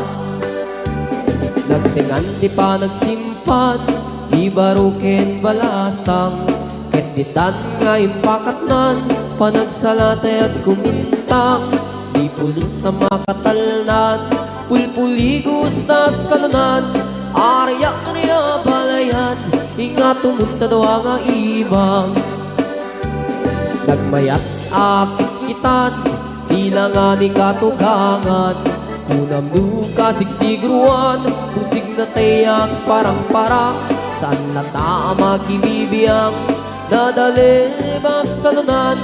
Nagtingan ti pa nagsimpan, di baruken balasang, ketitan nga impakatnan, panagsalatay at kumintang, di pulos sa makatalnan, pulpuligos na salunan, arya niya balayan, ingat tumunta daw ang ibang. Nagmayat akit kitan, tila nga ni katugangan, kunam duka sigsigruan, tusig na tayak parang-parang, saan na tama kibibiyang, dadali basta lunan,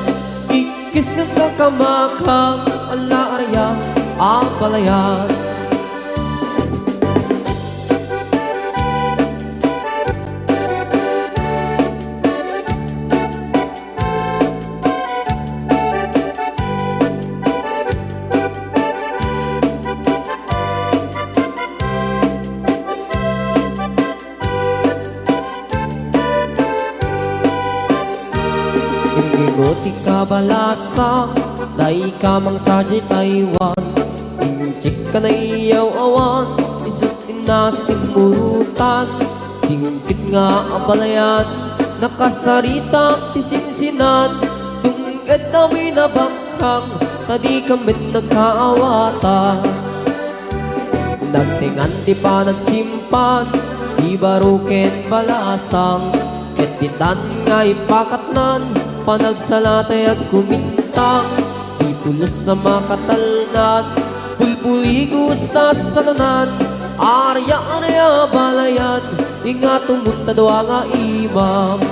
ikis ng kakamakang, ala arya ang balayan. Ingoti ka balasa, dai ka mang saji Taiwan, inchik ka na iyaw awan, isut inasimurutan, singkit nga ang balayan, nakasaritak ti sinsinan, tungit namin na bakhang, tadi kamit nagkaawatan. Nagtingan ti pa nagsimpan, di baruken balasang, ketitan nga ipakatnan, panagsalatay at kumintang, di pulos sa makatalnan, pulpuligos na salunan, arya balayan, ingat tumunta daw nga imam.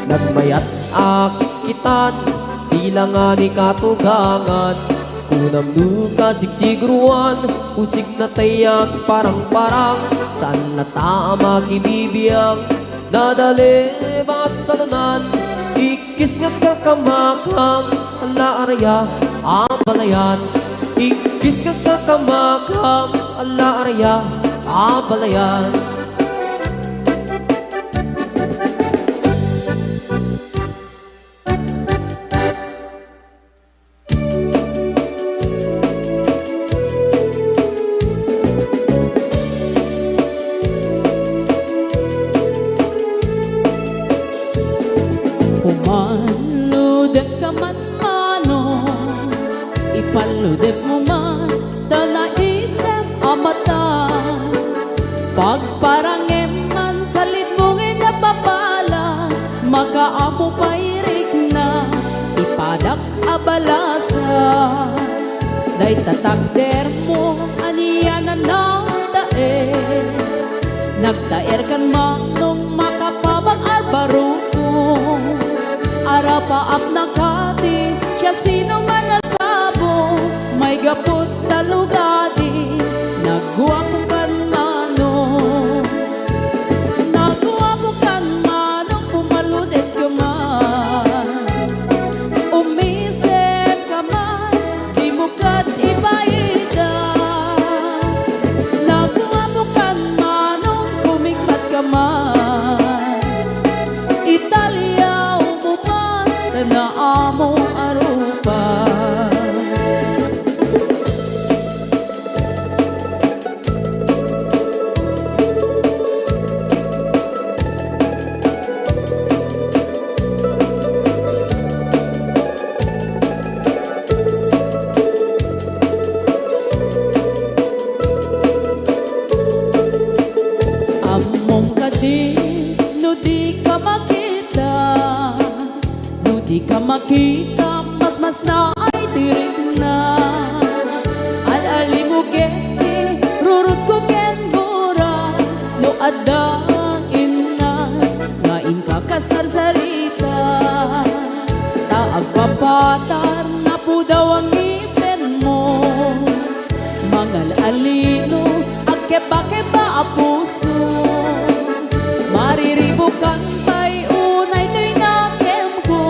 Nagmayat akit kitan, tila nga ni katugangan, Kunam duka siksiguruan Usik na tayak parang-parang Saan na tama kibibiyang Nadali ba salunan Ikis nga kakamakam Ala araya abalayan Ikis nga kakamakam Ala araya abalayan Pumaludet ka man mano Ipaludet mo man Dala isip amata Pagparangem man Kalit mong inapapala Makaamo pairik na Ipadak abalasa Day tatakder mo Aniya na nagdaer Nagdaer kan manong makapabang albaruko Arapaap na kati, siya sino man nasabo May gapot talugadi, nagguwapo kan manong Nagguwapo kan manong, pumaludet ka man Umisip ka man, di mo kat ibaida Nagguwapo kan manong, kumikpat ka man Italia na amo arupa Among kadi no di ka makita Di ka makita, mas na ay tirik na Al-ali mo geti, rurut ko ken gora No adang inas, ngain ka kasarsarita Taag papatar, na po daw ang ngipin mo Mga alino, agkeba-keba a puso Mariribukan pa'y unay to'y nakem ko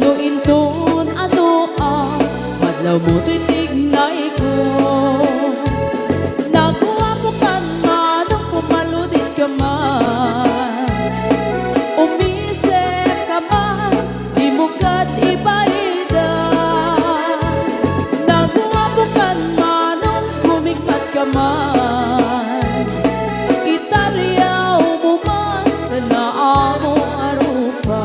No inton ano madlaw mo to'y tignay ko Nakuha ko kan manong pumaludit ka man Umisip ka man, di mo kat ibaida Nakuha ko kan manong kumikpat ka man Italia umuman na amo arupa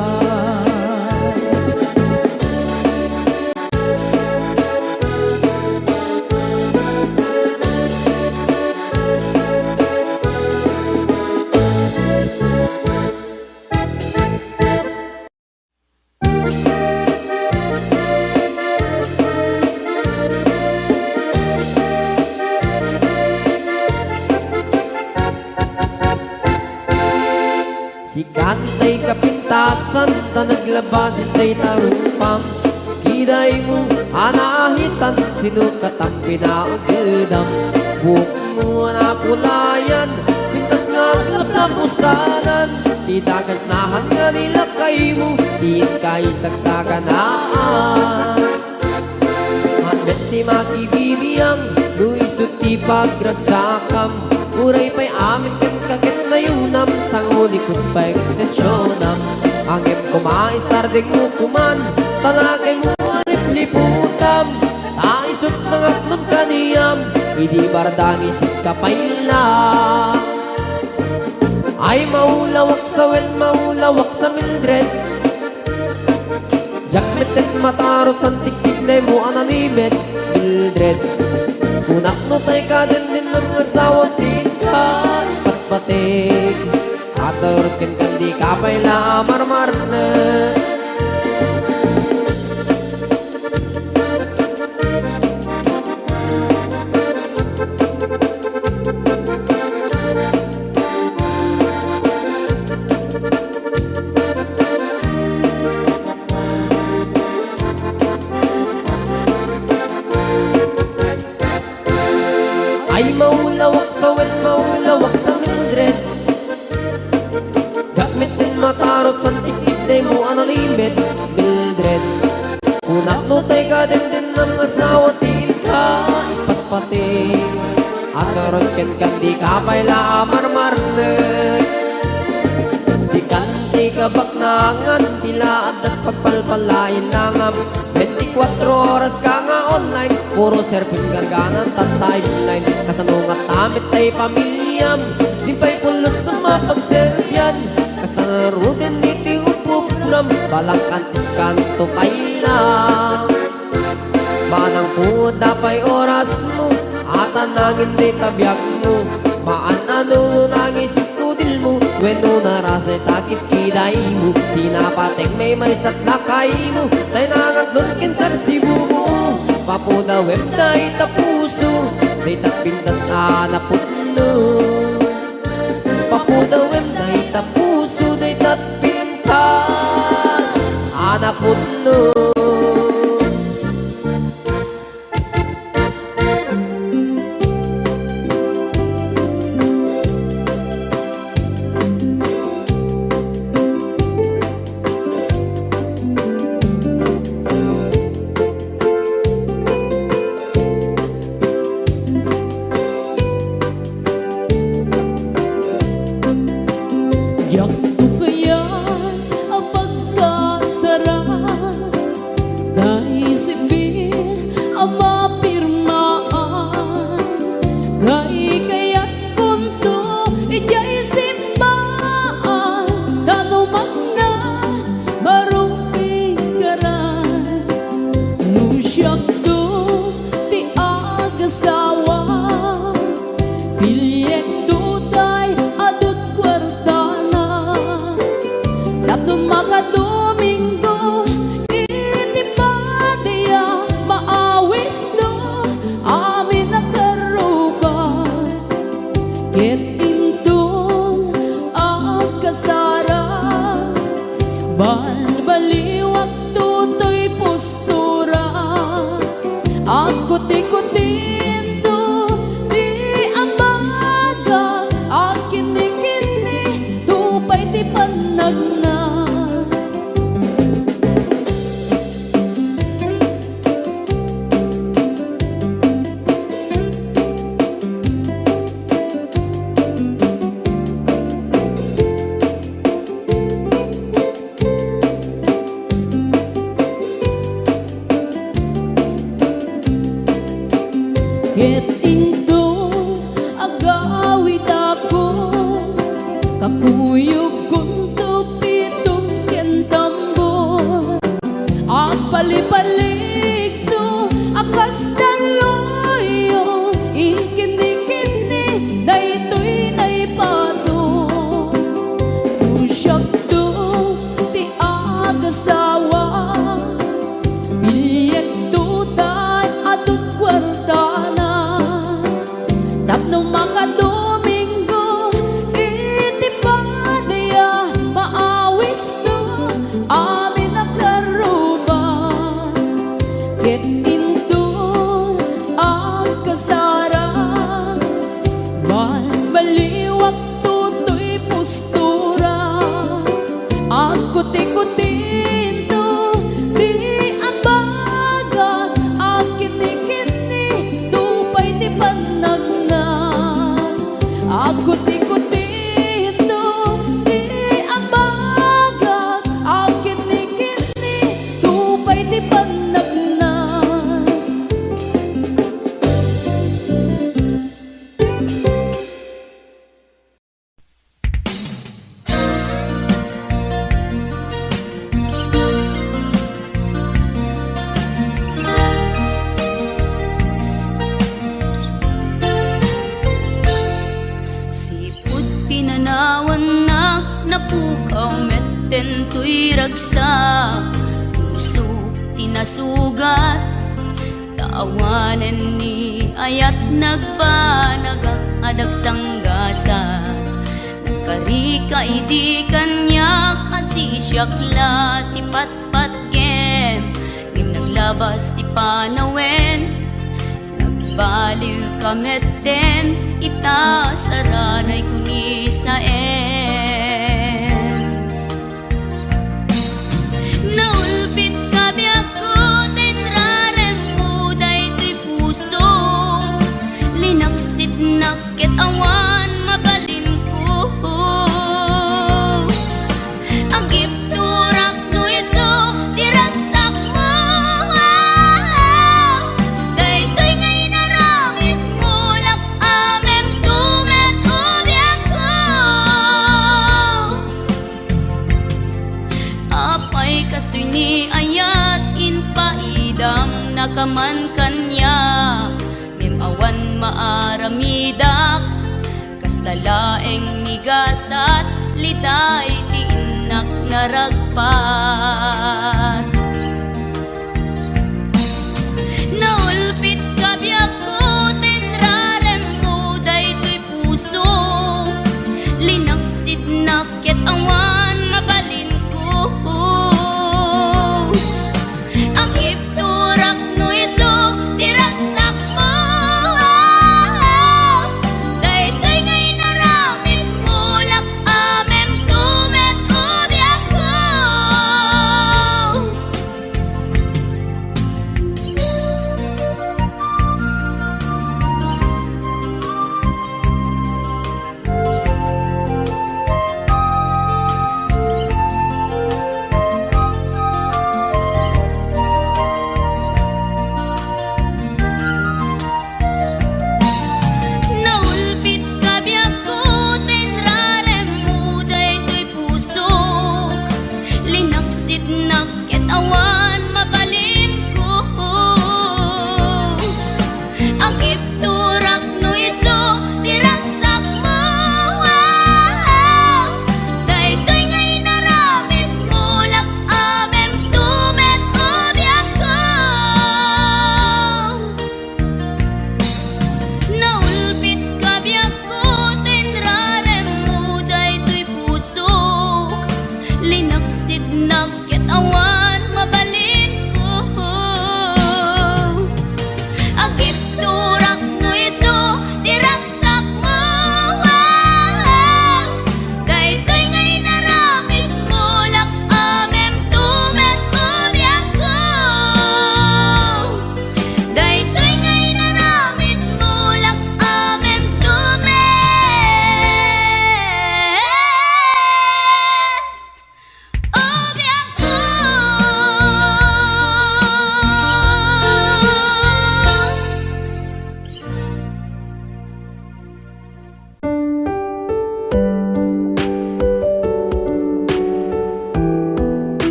Si kantay kapintasan ta naglabas itay tarupang Kiday mo anahitan sinukatam pinaugedam Buhok mo anakulayan pintas nga lapusanan Di dagas nahan nga nilakay mo diin kay sagsaganaan Handet si makibibiyang nuisot ti pagragsakam Uray pa'y amin kan kakit na yunam Sanguli kong pa ekstensyonam Angem kumaisardeng mo kuman Talagay mo alip-liputam Taisot ng atlong kaniyam Idi bardang isip kapayla Ay maulawak sa wen, maulawak sa Mildred Jakmetet mataros ang tiktik na mo analimet Mildred Kunak no tay ka din ng asawa din ka Ipatpatig At urut kan di kapay la marmar na maros ang tikip mo analimit Mildred Kunak no tay ka din ng asawa tiin ka ipatpati At karon ken di ka payla amarmarnay Si kanti ka baknangan tila at pagpalpalain nangam 24 oras ka nga online Puro surfing garganan tatay line Kasanungat tamit tay pamilyam Di pa'y pulos sa mapagservyan Kasta narudin iti upupuram Balang kantis kanto pailang Manang po dapay oras mo At anangin di tabyak mo Maanano nangis itudil mo Weno narasay takit kiday mo Pinapating may satlakay mo Tay nangaglon kintan si bumo Papuda web na itapuso Day takpintas anaputno Papuda web na itapuso Day takpintas anaputno Yak ko kaya ang pagkasarap Dahil sibir ang mapirmaan Gay kaya't kunto ijay simbaan Tanumang na maruming karan Nung siyak do ti agasawa Bilyek tutay adut kwartana Tapno makadomingo iti padaya maawis no amin nakaruban Ket intong ang kasara Balbaliwak tutoy postura Ako tikutinto di ambaga Akin ni kini tupay ti panagna Ket into agawid ako Kakuyog kunto pitong kentambon Ang palipalig to akas taloyo Ikini-kini daytoy naipato Usyak to ti agasawa Bilyek tutay adut kwartana Tapno makadomingo iti padaya maawis to amin nakaruban Ket into ang kasara Balbaliwak tutoy postura Ang kuti-kutinto di ambaga Akin ni kini tupay ti panagna Ako tikutinto di ambaga Akin ni kini tupay ti panagna Sipud pinanawan na napukaw metten tuy ragsa Puso tinasugat Taawanan ni ayat nagpanagak adag sanggasa Nagkarika idi kanyak asisyakla ti patpat kem Ngim naglabas ti panawen Nagbaliw kametten ita saranay kuni sa man kanya ngem awan maaramidak kastalaeng nigasat liday ti inak naragpat naulpit kabiyak ko tinrarem mo daytoy puso linaksid nakit awan